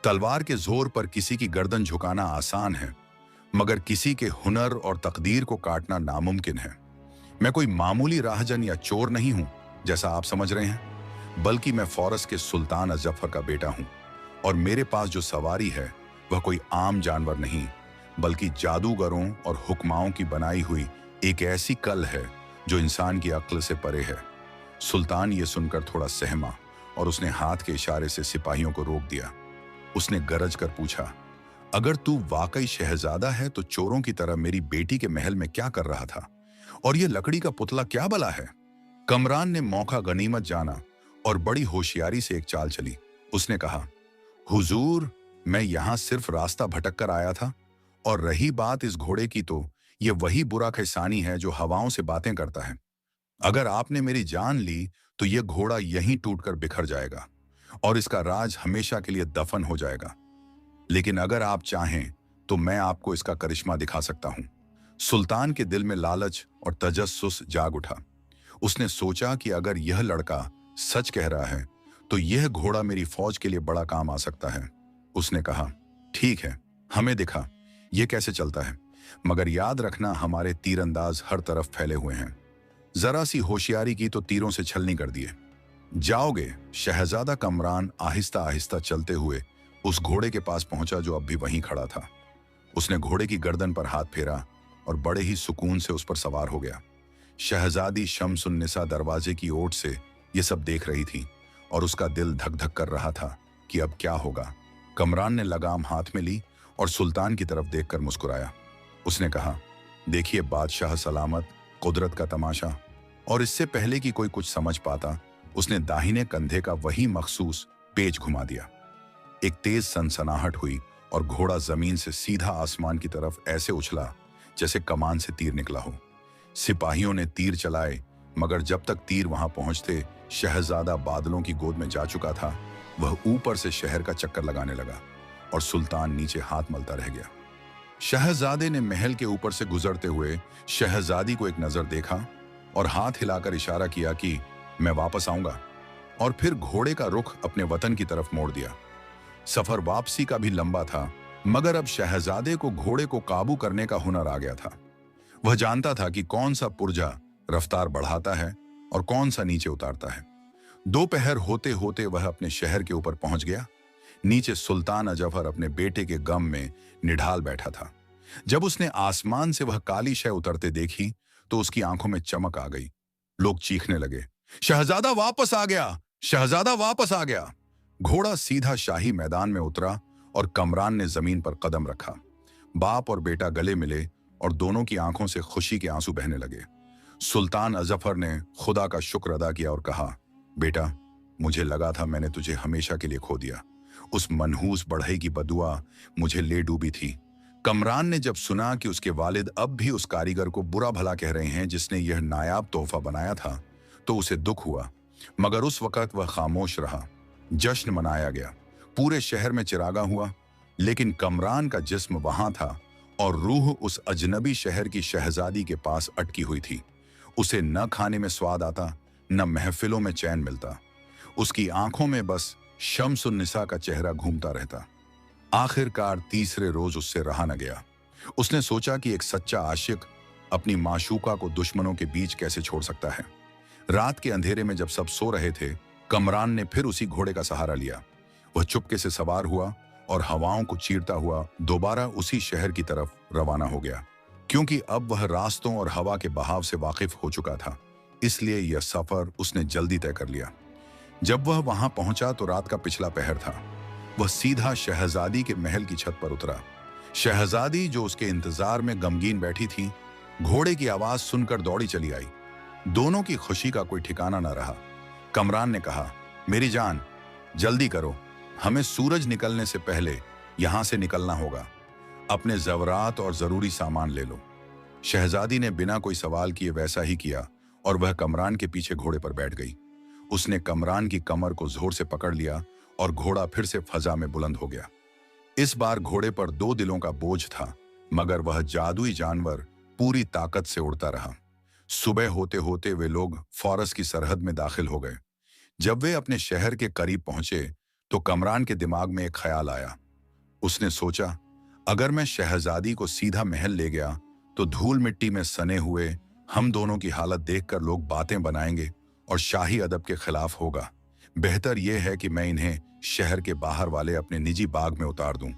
तलवार के जोर पर किसी की गर्दन झुकाना आसान है, मगर किसी के हुनर और तकदीर को काटना नामुमकिन है। मैं कोई मामूली राहजन या चोर नहीं हूं, जैसा आप समझ रहे हैं, बल्कि मैं फौरस के सुल्तान अजफर का बेटा हूं। और मेरे पास जो सवारी है वह कोई आम जानवर नहीं, बल्कि जादूगरों और हुक्माओं की बनाई हुई एक ऐसी कल है जो इंसान की अक्ल से परे है। सुल्तान ये सुनकर थोड़ा सहमा और उसने हाथ के इशारे से सिपाहियों को रोक दिया। उसने गरज कर पूछा, अगर तू वाकई शहजादा है तो चोरों की तरह मेरी बेटी के महल में क्या कर रहा था? और ये लकड़ी का पुतला क्या बला है? कमरान ने मौका गनीमत जाना और बड़ी होशियारी से एक चाल चली। उसने कहा, हुजूर, मैं यहां सिर्फ रास्ता भटक कर आया था, और रही बात इस घोड़े की तो यह वही बुरा खिसानी है जो हवाओं से बातें करता है। अगर आपने मेरी जान ली तो यह घोड़ा यहीं टूटकर बिखर जाएगा और इसका राज हमेशा के लिए दफन हो जाएगा। लेकिन अगर आप चाहें तो मैं आपको इसका करिश्मा दिखा सकता हूं। सुल्तान के दिल में लालच और तजस्सुस जाग उठा। उसने सोचा कि अगर यह लड़का सच कह रहा है तो यह घोड़ा मेरी फौज के लिए बड़ा काम आ सकता है। उसने कहा, ठीक है, हमें दिखा यह कैसे चलता है, मगर याद रखना हमारे तीरंदाज हर तरफ फैले हुए हैं। जरा सी होशियारी की तो तीरों से छलनी कर दिए जाओगे। शहजादा कमरान आहिस्ता आहिस्ता चलते हुए उस घोड़े के पास पहुंचा जो अब भी वहीं खड़ा था। उसने घोड़े की गर्दन पर हाथ फेरा और बड़े ही सुकून से उस पर सवार हो गया। शहजादी शम्स-उन-निसा दरवाजे की ओट से ये सब देख रही थी और उसका दिल धक धक कर रहा था कि अब क्या होगा। कमरान ने लगाम हाथ में ली और सुल्तान की तरफ देखकर मुस्कुराया। उसने कहा, देखिए बादशाह सलामत, कुदरत का तमाशा। और इससे पहले कि कोई कुछ समझ पाता, उसने दाहिने कंधे का वही मखसूस पेच घुमा दिया। एक तेज सनसनाहट हुई और घोड़ा जमीन से सीधा आसमान की तरफ ऐसे उछला जैसे कमान से तीर निकला हो। सिपाहियों ने तीर चलाए, मगर जब तक तीर वहां पहुंचते शहजादा बादलों की गोद में जा चुका था। वह ऊपर से शहर का चक्कर लगाने लगा और सुल्तान नीचे हाथ मलता रह गया। शहजादे ने महल के ऊपर से गुजरते हुए शहजादी को एक नजर देखा और हाथ हिलाकर इशारा किया कि मैं वापस आऊंगा, और फिर घोड़े का रुख अपने वतन की तरफ मोड़ दिया। सफर वापसी का भी लंबा था, मगर अब शहजादे को घोड़े को काबू करने का हुनर आ गया था। वह जानता था कि कौन सा पुर्जा रफ्तार बढ़ाता है और कौन सा नीचे उतारता है। दोपहर होते होते वह अपने शहर के ऊपर पहुंच गया। नीचे सुल्तान अजफर अपने बेटे के गम में निढाल बैठा था। जब उसने आसमान से वह काली शय उतरते देखी तो उसकी आंखों में चमक आ गई। लोग चीखने लगे, शहजादा वापस आ गया, शहजादा वापस आ गया। घोड़ा सीधा शाही मैदान में उतरा और कमरान ने जमीन पर कदम रखा। बाप और बेटा गले मिले और दोनों की आंखों से खुशी के आंसू बहने लगे। सुल्तान अजफर ने खुदा का शुक्र अदा किया और कहा, बेटा, मुझे लगा था मैंने तुझे हमेशा के लिए खो दिया। उस मनहूस बढ़ई की बदुआ मुझे ले डूबी थी। कमरान ने जब सुना कि उसके वालिद अब भी उस कारीगर को बुरा भला कह रहे हैं जिसने यह नायाब तोहफा बनाया था, तो उसे दुख हुआ, मगर उस वक्त वह खामोश रहा। जश्न मनाया गया, पूरे शहर में चिरागा हुआ, लेकिन कमरान का जिस्म वहां था और रूह उस अजनबी शहर की शहजादी के पास अटकी हुई थी। उसे न खाने में स्वाद आता, न महफिलों में चैन मिलता। उसकी आंखों में बस शम्सुन्निसा का चेहरा घूमता रहता। आखिरकार तीसरे रोज उससे रहा न गया। उसने सोचा कि एक सच्चा आशिक अपनी माशूका को दुश्मनों के बीच कैसे छोड़ सकता है। रात के अंधेरे में जब सब सो रहे थे, कमरान ने फिर उसी घोड़े का सहारा लिया। वह चुपके से सवार हुआ और हवाओं को चीरता हुआ दोबारा उसी शहर की तरफ रवाना हो गया। क्योंकि अब वह रास्तों और हवा के बहाव से वाकिफ हो चुका था, इसलिए यह सफर उसने जल्दी तय कर लिया। जब वह वहां पहुंचा तो रात का पिछला पहर था। वह सीधा शहजादी के महल की छत पर उतरा। शहजादी, जो उसके इंतजार में गमगीन बैठी थी, घोड़े की आवाज सुनकर दौड़ी चली आई। दोनों की खुशी का कोई ठिकाना न रहा। कमरान ने कहा, मेरी जान, जल्दी करो, हमें सूरज निकलने से पहले यहां से निकलना होगा। अपने ज़वरात और जरूरी सामान ले लो। शहजादी ने बिना कोई सवाल किए वैसा ही किया और वह कमरान के पीछे घोड़े पर बैठ गई। उसने कमरान की कमर को जोर से पकड़ लिया और घोड़ा फिर से फजा में बुलंद हो गया। इस बार घोड़े पर 2 दिलों का बोझ था, मगर वह जादुई जानवर पूरी ताकत से उड़ता रहा। सुबह होते होते वे लोग फॉरेस्ट की सरहद में दाखिल हो गए। जब वे अपने शहर के करीब पहुंचे तो कमरान के दिमाग में एक ख्याल आया। उसने सोचा, अगर मैं शहजादी को सीधा महल ले गया तो धूल मिट्टी में सने हुए हम दोनों की हालत देखकर लोग बातें बनाएंगे और शाही अदब के खिलाफ होगा। बेहतर यह है कि मैं इन्हें शहर के बाहर वाले अपने निजी बाग में उतार दूं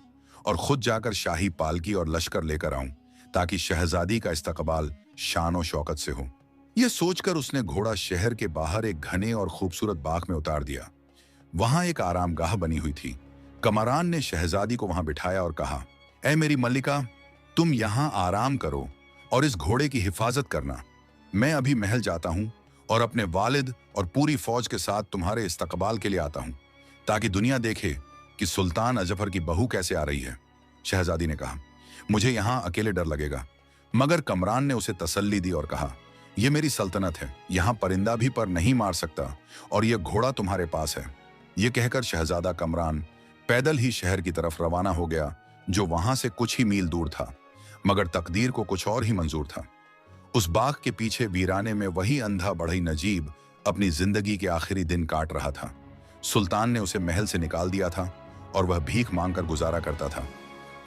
और खुद जाकर शाही पालकी और लश्कर लेकर आऊं, ताकि शहजादी का इस्तकबाल शान और शौकत से हो। यह सोचकर उसने घोड़ा शहर के बाहर एक घने और खूबसूरत बाग में उतार दिया। वहां एक आरामगाह बनी हुई थी। कमरान ने शहजादी को वहां बिठाया और कहा, ऐ मेरी मल्लिका, तुम यहां आराम करो और इस घोड़े की हिफाजत करना। मैं अभी महल जाता हूं और अपने वालिद और पूरी फौज के साथ तुम्हारे इस्तकबाल के लिए आता हूं, ताकि दुनिया देखे कि सुल्तान अजफर की बहू कैसे आ रही है। शहजादी ने कहा, मुझे यहां अकेले डर लगेगा। मगर कमरान ने उसे तसल्ली दी और कहा, यह मेरी सल्तनत है, यहां परिंदा भी पर नहीं मार सकता और यह घोड़ा तुम्हारे पास है। यह कहकर शहजादा कमरान पैदल ही शहर की तरफ रवाना हो गया, जो वहां से कुछ ही मील दूर था। मगर तकदीर को कुछ और ही मंजूर था। उस बाग के पीछे वीराने में वही अंधा बढ़ई नजीब अपनी जिंदगी के आखिरी दिन काट रहा था। सुल्तान ने उसे महल से निकाल दिया था और वह भीख मांगकर गुजारा करता था।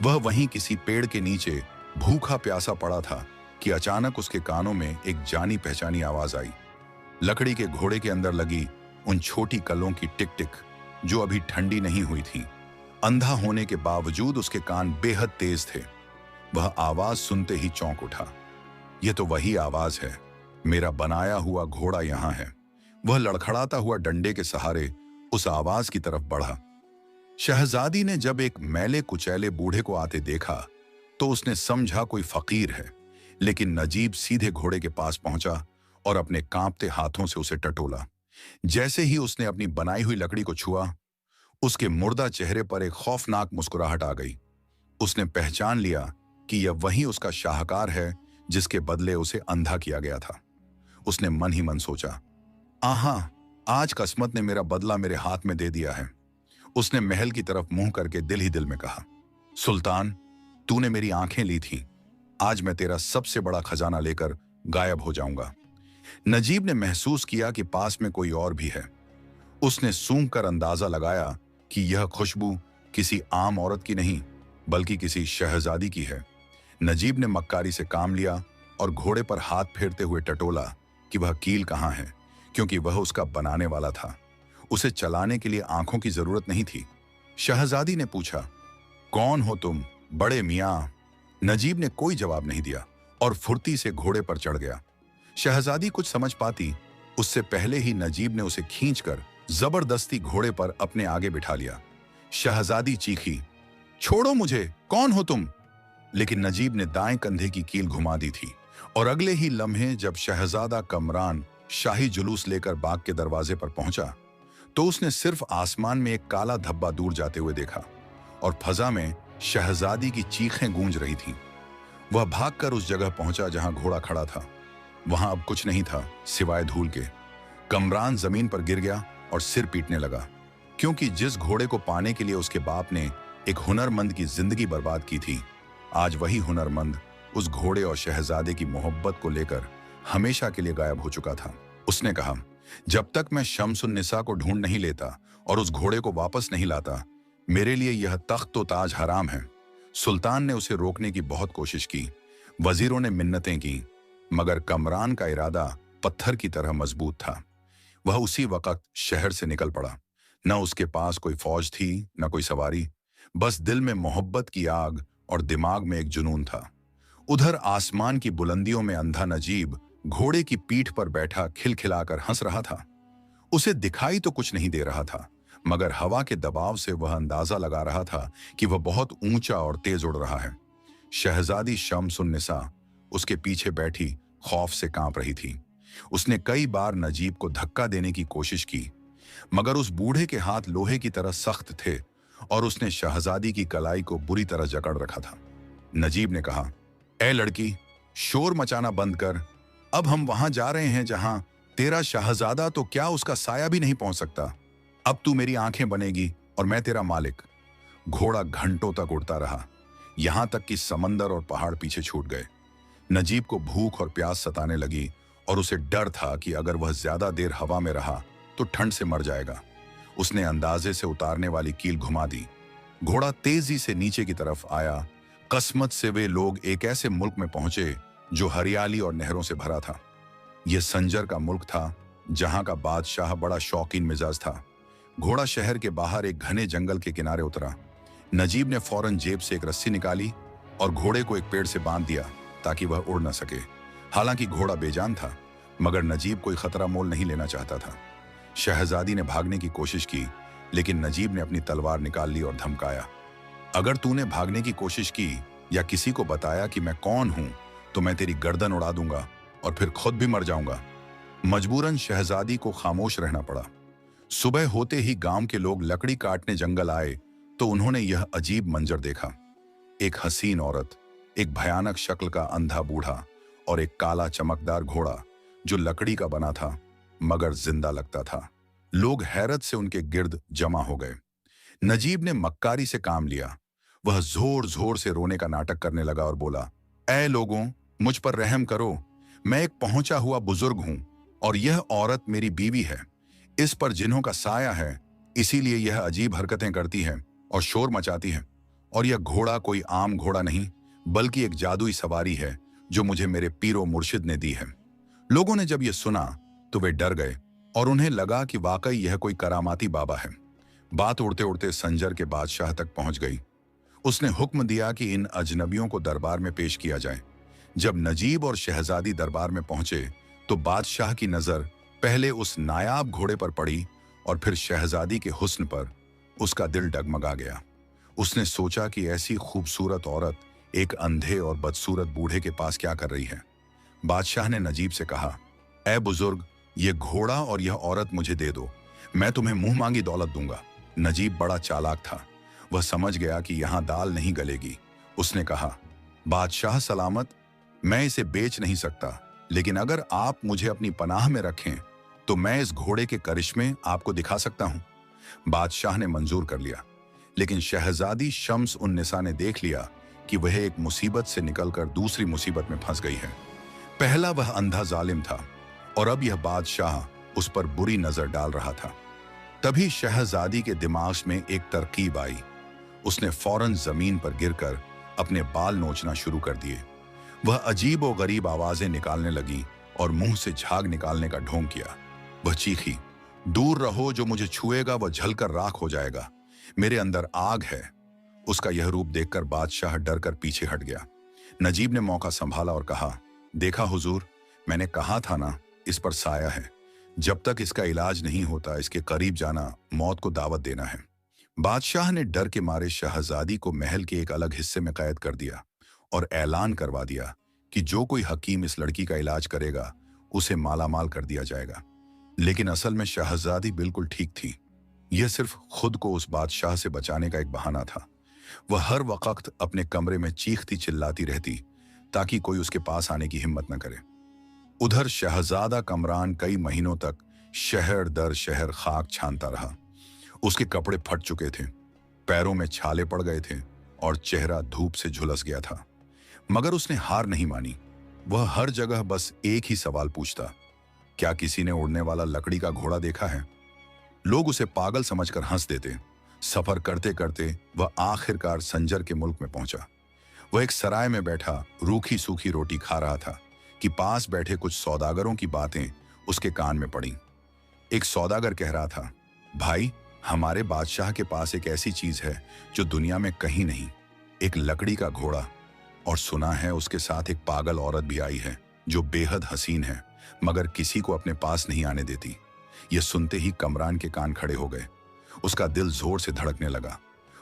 वह वहीं किसी पेड़ के नीचे भूखा प्यासा पड़ा था कि अचानक उसके कानों में एक जानी पहचानी आवाज आई। लकड़ी के घोड़े के अंदर लगी उन छोटी कलों की टिक टिक, जो अभी ठंडी नहीं हुई थी। अंधा होने के बावजूद उसके कान बेहद तेज थे। वह आवाज सुनते ही चौंक उठा। यह तो वही आवाज है, मेरा बनाया हुआ घोड़ा यहां है। वह लड़खड़ाता हुआ डंडे के सहारे उस आवाज की तरफ बढ़ा। शहजादी ने जब एक मैले कुचैले बूढ़े को आते देखा तो उसने समझा कोई फकीर है, लेकिन नजीब सीधे घोड़े के पास पहुंचा और अपने कांपते हाथों से उसे टटोला। जैसे ही उसने अपनी बनाई हुई लकड़ी को छुआ, उसके मुर्दा चेहरे पर एक खौफनाक मुस्कुराहट आ गई। उसने पहचान लिया कि यह वही उसका शाहकार है जिसके बदले उसे अंधा किया गया था। उसने मन ही मन सोचा, आहा, आज किस्मत ने मेरा बदला मेरे हाथ में दे दिया है। उसने महल की तरफ मुंह करके दिल ही दिल में कहा, सुल्तान, तूने मेरी आंखें ली थी, आज मैं तेरा सबसे बड़ा खजाना लेकर गायब हो जाऊंगा। नजीब ने महसूस किया कि पास में कोई और भी है। उसने सूंघ कर अंदाजा लगाया कि यह खुशबू किसी आम औरत की नहीं, बल्कि किसी शहजादी की है। नजीब ने मक्कारी से काम लिया और घोड़े पर हाथ फेरते हुए टटोला कि वह कील कहाँ है, क्योंकि वह उसका बनाने वाला था। उसे चलाने के लिए आंखों की जरूरत नहीं थी। शहजादी ने पूछा, कौन हो तुम बड़े मियाँ? नजीब ने कोई जवाब नहीं दिया और फुर्ती से घोड़े पर चढ़ गया। शहजादी कुछ समझ पाती उससे पहले ही नजीब ने उसे खींचकर जबरदस्ती घोड़े पर अपने आगे बिठा लिया। शहजादी चीखी, छोड़ो मुझे, कौन हो तुम? लेकिन नजीब ने दाएं कंधे की कील घुमा दी थी और अगले ही लम्हे जब शहजादा कमरान शाही जुलूस लेकर बाग के दरवाजे पर पहुंचा तो उसने सिर्फ आसमान में एक काला धब्बा दूर जाते हुए देखा और फजा में शहजादी की चीखें गूंज रही थीं। वह भागकर उस जगह पहुंचा जहां घोड़ा खड़ा था। वहां अब कुछ नहीं था सिवाय धूल के। कमरान जमीन पर गिर गया और सिर पीटने लगा, क्योंकि जिस घोड़े को पाने के लिए उसके बाप ने एक हुनरमंद की जिंदगी बर्बाद की थी, आज वही हुनरमंद उस घोड़े और शहजादे की मोहब्बत को लेकर हमेशा के लिए गायब हो चुका था। उसने कहा, जब तक मैं शम्सुन्निसा को ढूंढ नहीं लेता और उस घोड़े को वापस नहीं लाता, मेरे लिए यह तख्त व ताज हराम है। सुल्तान ने उसे रोकने की बहुत कोशिश की, वजीरों ने मिन्नतें की, मगर कमरान का इरादा पत्थर की तरह मजबूत था। वह उसी वक्त शहर से निकल पड़ा। न उसके पास कोई फौज थी, न कोई सवारी, बस दिल में मोहब्बत की आग और दिमाग में एक जुनून था। उधर आसमान की बुलंदियों में अंधा नजीब घोड़े की पीठ पर बैठा खिलखिलाकर हंस रहा था। उसे दिखाई तो कुछ नहीं दे रहा था, मगर हवा के दबाव से वह अंदाजा लगा रहा था कि वह बहुत ऊंचा और तेज उड़ रहा है। शहजादी शम्सुन्निसा उसके पीछे बैठी खौफ से कांप रही थी। उसने कई बार नजीब को धक्का देने की कोशिश की, मगर उस बूढ़े के हाथ लोहे की तरह सख्त थे और उसने शहजादी की कलाई को बुरी तरह जकड़ रखा था। नजीब ने कहा, ए लड़की, शोर मचाना बंद कर। अब हम वहां जा रहे हैं जहां तेरा शहजादा तो क्या उसका साया भी नहीं पहुंच सकता। अब तू मेरी आंखें बनेगी और मैं तेरा मालिक। घोड़ा घंटों तक उड़ता रहा, यहां तक कि समंदर और पहाड़ पीछे छूट गए। नजीब को भूख और प्यास सताने लगी और उसे डर था कि अगर वह ज्यादा देर हवा में रहा तो ठंड से मर जाएगा। उसने अंदाजे से उतारने वाली कील घुमा दी। घोड़ा तेजी से नीचे की तरफ आया। किस्मत से वे लोग एक ऐसे मुल्क में पहुंचे जो हरियाली और नहरों से भरा था। यह संजर का मुल्क था, जहां का बादशाह बड़ा शौकीन मिजाज था। घोड़ा शहर के बाहर एक घने जंगल के किनारे उतरा। नजीब ने फौरन जेब से एक रस्सी निकाली और घोड़े को एक पेड़ से बांध दिया ताकि वह उड़ न सके। हालांकि घोड़ा बेजान था, मगर नजीब कोई खतरा मोल नहीं लेना चाहता था। शहजादी ने भागने की कोशिश की, लेकिन नजीब ने अपनी तलवार निकाल ली और धमकाया, अगर तूने भागने की कोशिश की या किसी को बताया कि मैं कौन हूं, तो मैं तेरी गर्दन उड़ा दूंगा और फिर खुद भी मर जाऊंगा। मजबूरन शहजादी को खामोश रहना पड़ा। सुबह होते ही गांव के लोग लकड़ी काटने जंगल आए तो उन्होंने यह अजीब मंजर देखा। एक हसीन औरत, एक भयानक शक्ल का अंधा बूढ़ा और एक काला चमकदार घोड़ा जो लकड़ी का बना था मगर जिंदा लगता था। लोग हैरत से उनके गिर्द जमा हो गए। नजीब ने मक्कारी से काम लिया। वह जोर जोर से रोने का नाटक करने लगा और बोला, ऐ लोगों, मुझ पर रहम करो। मैं एक पहुंचा हुआ बुजुर्ग हूं और यह औरत मेरी बीवी है। इस पर जिन्हों का साया है, इसीलिए यह अजीब हरकतें करती है और शोर मचाती है। और यह घोड़ा कोई आम घोड़ा नहीं, बल्कि एक जादुई सवारी है जो मुझे मेरे पीरो मुर्शिद ने दी है। लोगों ने जब यह सुना तो वे डर गए और उन्हें लगा कि वाकई यह कोई करामाती बाबा है। बात उड़ते उड़ते संजर के बादशाह तक पहुंच गई। उसने हुक्म दिया कि इन अजनबियों को दरबार में पेश किया जाए। जब नजीब और शहजादी दरबार में पहुंचे तो बादशाह की नजर पहले उस नायाब घोड़े पर पड़ी और फिर शहजादी के हुस्न पर। उसका दिल डगमगा गया। उसने सोचा कि ऐसी खूबसूरत औरत एक अंधे और बदसूरत बूढ़े के पास क्या कर रही है। बादशाह ने नजीब से कहा, ऐ बुजुर्ग, ये घोड़ा और यह औरत मुझे दे दो, मैं तुम्हें मुंह मांगी दौलत दूंगा। नजीब बड़ा चालाक था, वह समझ गया कि यहां दाल नहीं गलेगी। उसने कहा, बादशाह सलामत, मैं इसे बेच नहीं सकता, लेकिन अगर आप मुझे अपनी पनाह में रखें तो मैं इस घोड़े के करिश्मे आपको दिखा सकता हूं। बादशाह ने मंजूर कर लिया, लेकिन शहजादी शम्स उन निसा ने देख लिया कि वह एक मुसीबत से निकलकर दूसरी मुसीबत में फंस गई है। पहला वह अंधा जालिम था और अब यह बादशाह उस पर बुरी नजर डाल रहा था। तभी शहजादी के दिमाग में एक तरकीब आई। उसने फौरन जमीन पर गिरकर अपने बाल नोचना शुरू कर दिए। वह अजीब और गरीब आवाजें निकालने लगी और मुंह से झाग निकालने का ढोंग किया। वह चीखी, दूर रहो, जो मुझे छुएगा वह जलकर राख हो जाएगा, मेरे अंदर आग है। उसका यह रूप देखकर बादशाह डर कर पीछे हट गया। नजीब ने मौका संभाला और कहा, देखा हुजूर, मैंने कहा था ना, इस पर साया है। जब तक इसका इलाज नहीं होता इसके करीब जाना मौत को दावत देना है। बादशाह ने डर के मारे शहजादी को महल के एक अलग हिस्से में कैद कर दिया और ऐलान करवा दिया कि जो कोई हकीम इस लड़की का इलाज करेगा उसे मालामाल कर दिया जाएगा। लेकिन असल में शहजादी बिल्कुल ठीक थी। यह सिर्फ खुद को उस बादशाह से बचाने का एक बहाना था। वह हर वक्त अपने कमरे में चीखती चिल्लाती रहती ताकि कोई उसके पास आने की हिम्मत न करे। उधर शहजादा कमरान कई महीनों तक शहर दर शहर खाक छानता रहा। उसके कपड़े फट चुके थे, पैरों में छाले पड़ गए थे और चेहरा धूप से झुलस गया था। मगर उसने हार नहीं मानी। वह हर जगह बस एक ही सवाल पूछता, क्या किसी ने उड़ने वाला लकड़ी का घोड़ा देखा है? लोग उसे पागल समझकर हंस देते। सफर करते करते वह आखिरकार संजर के मुल्क में पहुंचा। वह एक सराय में बैठा रूखी सूखी रोटी खा रहा था कि पास बैठे कुछ सौदागरों की बातें उसके कान में पड़ी। एक सौदागर कह रहा था, भाई, हमारे बादशाह के पास एक ऐसी चीज है जो दुनिया में कहीं नहीं, एक लकड़ी का घोड़ा। और सुना है उसके साथ एक पागल औरत भी आई है जो बेहद हसीन है मगर किसी को अपने पास नहीं आने देती। यह सुनते ही कमरान के कान खड़े हो गए। उसका दिल जोर से धड़कने लगा।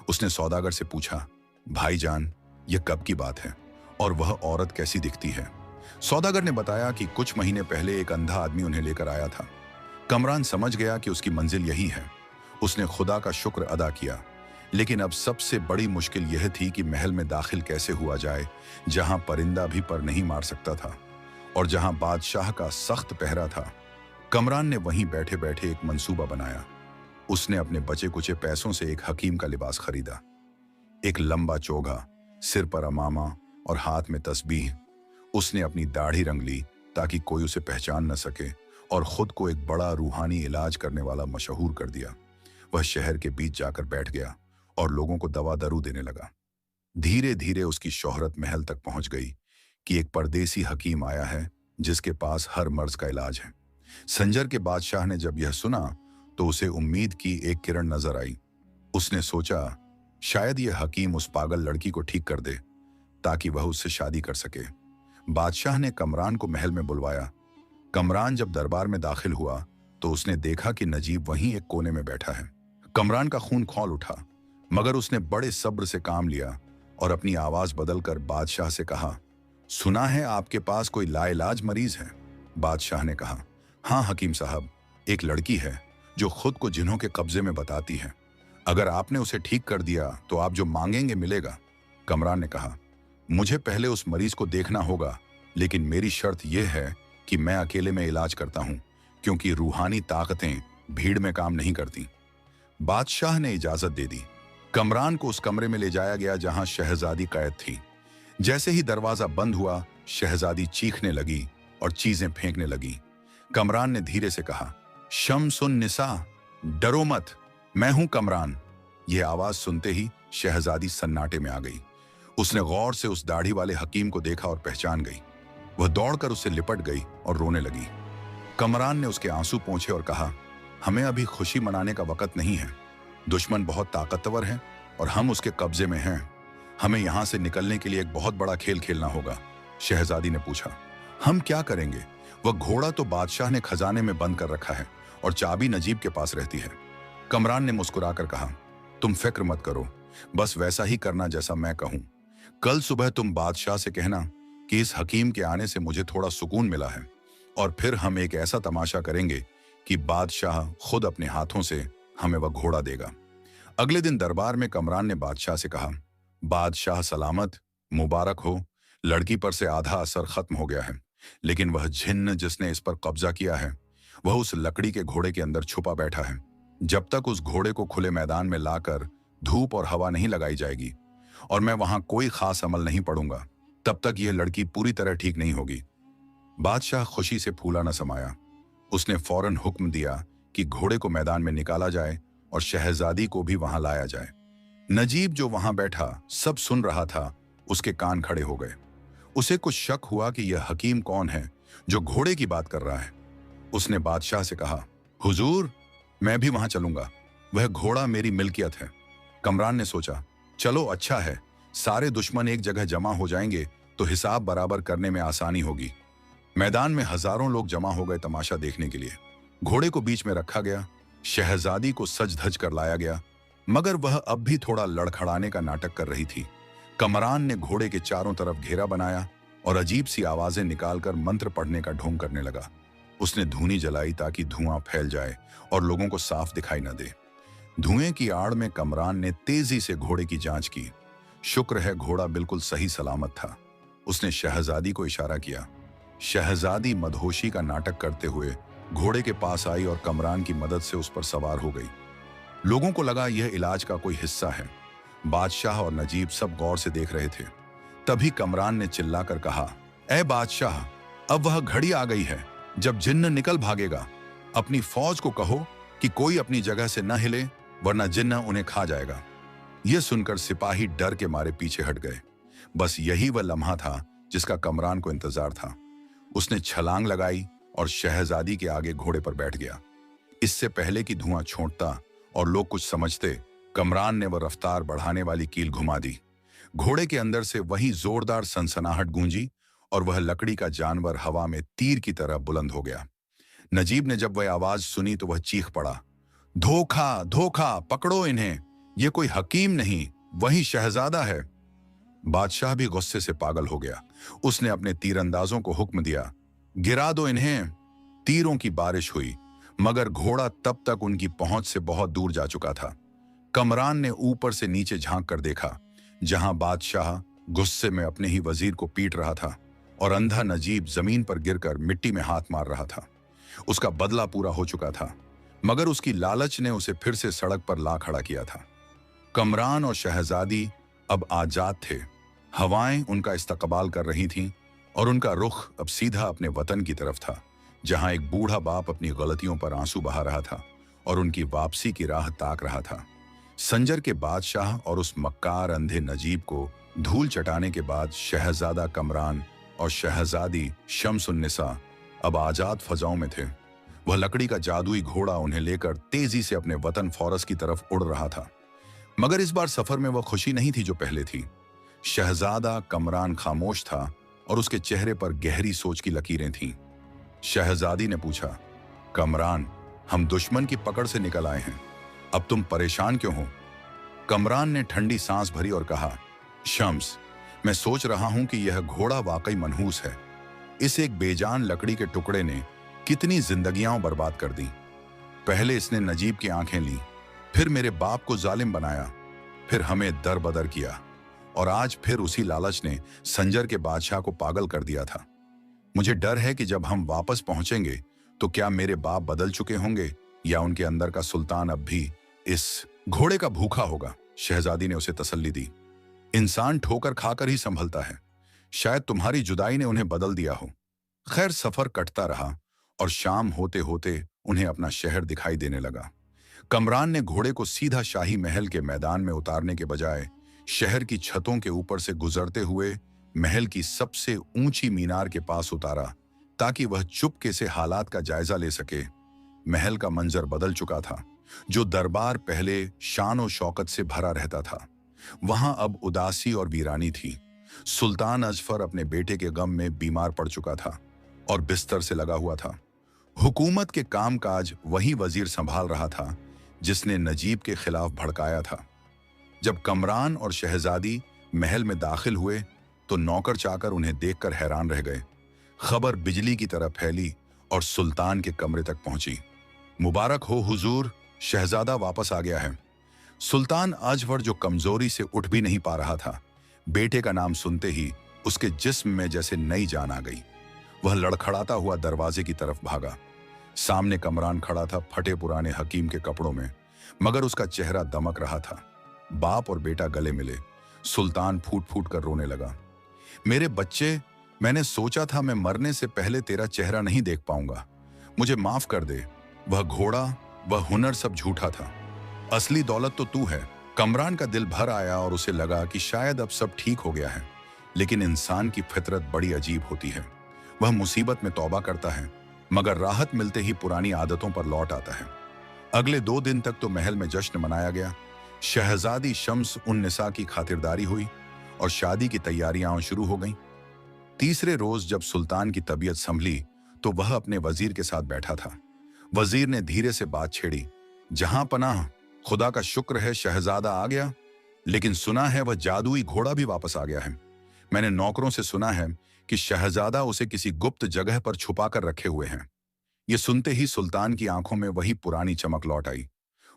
उसने सौदागर से पूछा, भाईजान, यह कब की बात है और वह औरत कैसी दिखती है? सौदागर ने बताया कि कुछ महीने पहले एक अंधा आदमी उन्हें लेकर आया था। कमरान समझ गया कि उसकी मंजिल यही है। उसने खुदा का शुक्र अदा किया, लेकिन अब सबसे बड़ी मुश्किल यह थी कि महल में दाखिल कैसे हुआ जाए, जहां परिंदा भी पर नहीं मार सकता था और जहां बादशाह का सख्त पहरा था। कमरान ने वहीं बैठे बैठे एक मंसूबा बनाया। उसने अपने बचे कुचे पैसों से एक हकीम का लिबास खरीदा। एक लंबा चोगा, सिर पर अमामा और हाथ में तस्बीह। उसने अपनी दाढ़ी रंग ली ताकि कोई उसे पहचान न सके और खुद को एक बड़ा रूहानी इलाज करने वाला मशहूर कर दिया। वह शहर के बीच जाकर बैठ गया और लोगों को दवा दारू देने लगा। धीरे धीरे उसकी शोहरत महल तक पहुंच गई कि एक परदेसी हकीम आया है जिसके पास हर मर्ज का इलाज है। संजर के बादशाह ने जब यह सुना तो उसे उम्मीद की एक किरण नजर आई। उसने सोचा, शायद यह हकीम उस पागल लड़की को ठीक कर दे ताकि वह उससे शादी कर सके। बादशाह ने कमरान को महल में बुलवाया। कमरान जब दरबार में दाखिल हुआ तो उसने देखा कि नजीब वहीं एक कोने में बैठा है। कमरान का खून खौल उठा, मगर उसने बड़े सब्र से काम लिया और अपनी आवाज बदलकर बादशाह से कहा, सुना है आपके पास कोई लाइलाज मरीज है? बादशाह ने कहा, हाँ हकीम साहब, एक लड़की है जो खुद को जिन्हों के कब्जे में बताती है। अगर आपने उसे ठीक कर दिया तो आप जो मांगेंगे मिलेगा। कमरान ने कहा, मुझे पहले उस मरीज को देखना होगा, लेकिन मेरी शर्त यह है कि मैं अकेले में इलाज करता हूं, क्योंकि रूहानी ताकतें भीड़ में काम नहीं करती। बादशाह ने इजाजत दे दी। कमरान को उस कमरे में ले जाया गया जहां शहजादी कैद थी। जैसे ही दरवाजा बंद हुआ, शहजादी चीखने लगी और चीजें फेंकने लगी। कमरान ने धीरे से कहा, शम्सुन निसा, डरो मत, मैं हूं कमरान। यह आवाज सुनते ही शहजादी सन्नाटे में आ गई। उसने गौर से उस दाढ़ी वाले हकीम को देखा और पहचान गई। वह दौड़कर उससे लिपट गई और रोने लगी। कमरान ने उसके आंसू पोंछे और कहा, हमें अभी खुशी मनाने का वक्त नहीं है। दुश्मन बहुत ताकतवर है और हम उसके कब्जे में हैं। हमें यहां से निकलने के लिए एक बहुत बड़ा खेल खेलना होगा। शहजादी ने पूछा, हम क्या करेंगे? वह घोड़ा तो बादशाह ने खजाने में बंद कर रखा है और चाबी नजीब के पास रहती है। कमरान ने मुस्कुराकर कहा, तुम फिक्र मत करो, बस वैसा ही करना जैसा मैं कहूं। कल सुबह तुम बादशाह से कहना कि इस हकीम के आने से मुझे थोड़ा सुकून मिला है, और फिर हम एक ऐसा तमाशा करेंगे कि बादशाह खुद अपने हाथों से हमें वह घोड़ा देगा। अगले दिन दरबार में कमरान ने बादशाह से कहा, बादशाह सलामत, मुबारक हो, लड़की पर से आधा असर खत्म हो गया है, लेकिन वह जिन्न जिसने इस पर कब्जा किया है वह उस लकड़ी के घोड़े के अंदर छुपा बैठा है। जब तक उस घोड़े को खुले मैदान में लाकर धूप और हवा नहीं लगाई जाएगी और मैं वहां कोई खास अमल नहीं पढ़ूंगा, तब तक यह लड़की पूरी तरह ठीक नहीं होगी। बादशाह खुशी से फूला न समाया। उसने फौरन हुक्म दिया कि घोड़े को मैदान में निकाला जाए और शहजादी को भी वहां लाया जाए। नजीब जो वहां बैठा सब सुन रहा था, उसके कान खड़े हो गए। उसे कुछ शक हुआ कि यह हकीम कौन है जो घोड़े की बात कर रहा है। उसने बादशाह से कहा, हुजूर, मैं भी वहां चलूंगा, वह घोड़ा मेरी मिल्कियत है। कमरान ने सोचा, चलो अच्छा है, सारे दुश्मन एक जगह जमा हो जाएंगे तो हिसाब बराबर करने में आसानी होगी। मैदान में हजारों लोग जमा हो गए तमाशा देखने के लिए। घोड़े को बीच में रखा गया, शहजादी को सज धज कर लाया गया, मगर वह अब भी थोड़ा लड़खड़ाने का नाटक कर रही थी। कमरान ने घोड़े के चारों तरफ घेरा बनाया और अजीब सी आवाजें निकालकर मंत्र पढ़ने का ढोंग करने लगा। उसने धूनी जलाई ताकि धुआं फैल जाए और लोगों को साफ दिखाई न दे। धुएं की आड़ में कमरान ने तेजी से घोड़े की जांच की। शुक्र है घोड़ा बिल्कुल सही सलामत था। उसने शहजादी को इशारा किया। शहजादी मदहोशी का नाटक करते हुए घोड़े के पास आई और कमरान की मदद से उस पर सवार हो गई। लोगों को लगा यह इलाज का कोई हिस्सा है। बादशाह और नजीब सब गौर से देख रहे थे। तभी कमरान ने चिल्लाकर कहा, ए बादशाह, अब वह घड़ी आ गई है जब जिन्न निकल भागेगा। अपनी फौज को कहो कि कोई अपनी जगह से न हिले, वरना जिन्न उन्हें खा जाएगा। यह सुनकर सिपाही डर के मारे पीछे हट गए। बस यही वह लम्हा था जिसका कमरान को इंतजार था। उसने छलांग लगाई और शहजादी के आगे घोड़े पर बैठ गया। इससे पहले कि धुआं छोड़ता और लोग कुछ समझते, कमरान ने वह रफ्तार बढ़ाने वाली कील घुमा दी। घोड़े के अंदर से वही जोरदार सनसनाहट गूंजी और वह लकड़ी का जानवर हवा में तीर की तरह बुलंद हो गया। नजीब ने जब वह आवाज सुनी तो वह चीख पड़ा, धोखा, धोखा, पकड़ो इन्हें, ये कोई हकीम नहीं, वही शहजादा है। बादशाह भी गुस्से से पागल हो गया। उसने अपने तीरंदाजों को हुक्म दिया, गिरा दो इन्हें। तीरों की बारिश हुई, मगर घोड़ा तब तक उनकी पहुंच से बहुत दूर जा चुका था। कमरान ने ऊपर से नीचे झांक कर देखा, जहां बादशाह गुस्से में अपने ही वजीर को पीट रहा था और अंधा नजीब जमीन पर गिरकर मिट्टी में हाथ मार रहा था। उसका बदला पूरा हो चुका था, मगर उसकी लालच ने उसे फिर से सड़क पर ला खड़ा किया था। कमरान और शहजादी अब आजाद थे। हवाएं उनका इस्तकबाल कर रही थीं और उनका रुख अब सीधा अपने वतन की तरफ था, जहां एक बूढ़ा बाप अपनी गलतियों पर आंसू बहा रहा था और उनकी वापसी की राह ताक रहा था। संजर के बादशाह और उस मक्कार अंधे नजीब को धूल चटाने के बाद शहजादा कमरान और शहजादी शम्सुन्निसा अब आजाद फजाओं में थे। वह लकड़ी का जादुई घोड़ा उन्हें लेकर तेजी से अपने वतन फौरस की तरफ उड़ रहा था। मगर इस बार सफर में वह खुशी नहीं थी जो पहले थी। शहजादा कमरान खामोश था और उसके चेहरे पर गहरी सोच की लकीरें थीं। शहजादी ने पूछा, कमरान, हम दुश्मन की पकड़ से निकल आए हैं, अब तुम परेशान क्यों हो? कमरान ने ठंडी सांस भरी और कहा, शम्स, मैं सोच रहा हूं कि यह घोड़ा वाकई मनहूस है। इस एक बेजान लकड़ी के टुकड़े ने कितनी जिंदगियां बर्बाद कर दी। पहले इसने नजीब की आंखें ली, फिर मेरे बाप को जालिम बनाया, फिर हमें दर बदर किया और आज फिर उसी लालच ने संजर के बादशाह को पागल कर दिया था। मुझे डर है कि जब हम वापस पहुंचेंगे तो क्या मेरे बाप बदल चुके होंगे या उनके अंदर का सुल्तान अब भी इस घोड़े का भूखा होगा। शहजादी ने उसे तसल्ली दी, इंसान ठोकर खाकर ही संभलता है, शायद तुम्हारी जुदाई ने उन्हें बदल दिया हो। खैर, सफर कटता रहा और शाम होते होते उन्हें अपना शहर दिखाई देने लगा। कमरान ने घोड़े को सीधा शाही महल के मैदान में उतारने के बजाय शहर की छतों के ऊपर से गुजरते हुए महल की सबसे ऊंची मीनार के पास उतारा, ताकि वह चुपके से हालात का जायजा ले सके। महल का मंजर बदल चुका था। जो दरबार पहले शान और शौकत से भरा रहता था, वहां अब उदासी और वीरानी थी। सुल्तान अजफर अपने बेटे के गम में बीमार पड़ चुका था और बिस्तर से लगा हुआ था। हुकूमत के कामकाज वही वजीर संभाल रहा था जिसने नजीब के खिलाफ भड़काया था। जब कमरान और शहजादी महल में दाखिल हुए तो नौकर चाकर उन्हें देखकर हैरान रह गए। खबर बिजली की तरह फैली और सुल्तान के कमरे तक पहुंची। मुबारक हो हुजूर, शहजादा वापस आ गया है। सुल्तान अजफर, जो कमजोरी से उठ भी नहीं पा रहा था, बेटे का नाम सुनते ही उसके जिस्म में जैसे नई जान आ गई। वह लड़खड़ाता हुआ दरवाजे की तरफ भागा। सामने कमरान खड़ा था, फटे पुराने हकीम के कपड़ों में, मगर उसका चेहरा दमक रहा था। बाप और बेटा गले मिले। सुल्तान फूट फूट कर रोने लगा। मेरे बच्चे, मैंने सोचा था मैं मरने से पहले तेरा चेहरा नहीं देख पाऊंगा। मुझे माफ कर दे। वह घोड़ा, वह हुनर सब झूठा था। असली दौलत तो तू है, कमरान का दिल भर आया और उसे लगा कि शायद अब सब ठीक हो गया है। लेकिन इंसान की फितरत बड़ी अजीब होती है। वह मुसीबत में तौबा करता है, मगर राहत मिलते ही पुरानी आदतों पर लौट आता है। अगले 2 दिन तक तो महल में जश्न मनाया गया। शहजादी शम्स उन निसा की खातिरदारी हुई और शादी की तैयारियां शुरू हो गईं। तीसरे रोज जब सुल्तान की तबीयत संभली तो वह अपने वजीर के साथ बैठा था। वजीर ने धीरे से बात छेड़ी। जहां पनाह, खुदा का शुक्र है शहजादा आ गया, लेकिन सुना है वह जादुई घोड़ा भी वापस आ गया है। मैंने नौकरों से सुना है कि शहजादा उसे किसी गुप्त जगह पर छुपा कर रखे हुए हैं। ये सुनते ही सुल्तान की आंखों में वही पुरानी चमक लौट आई।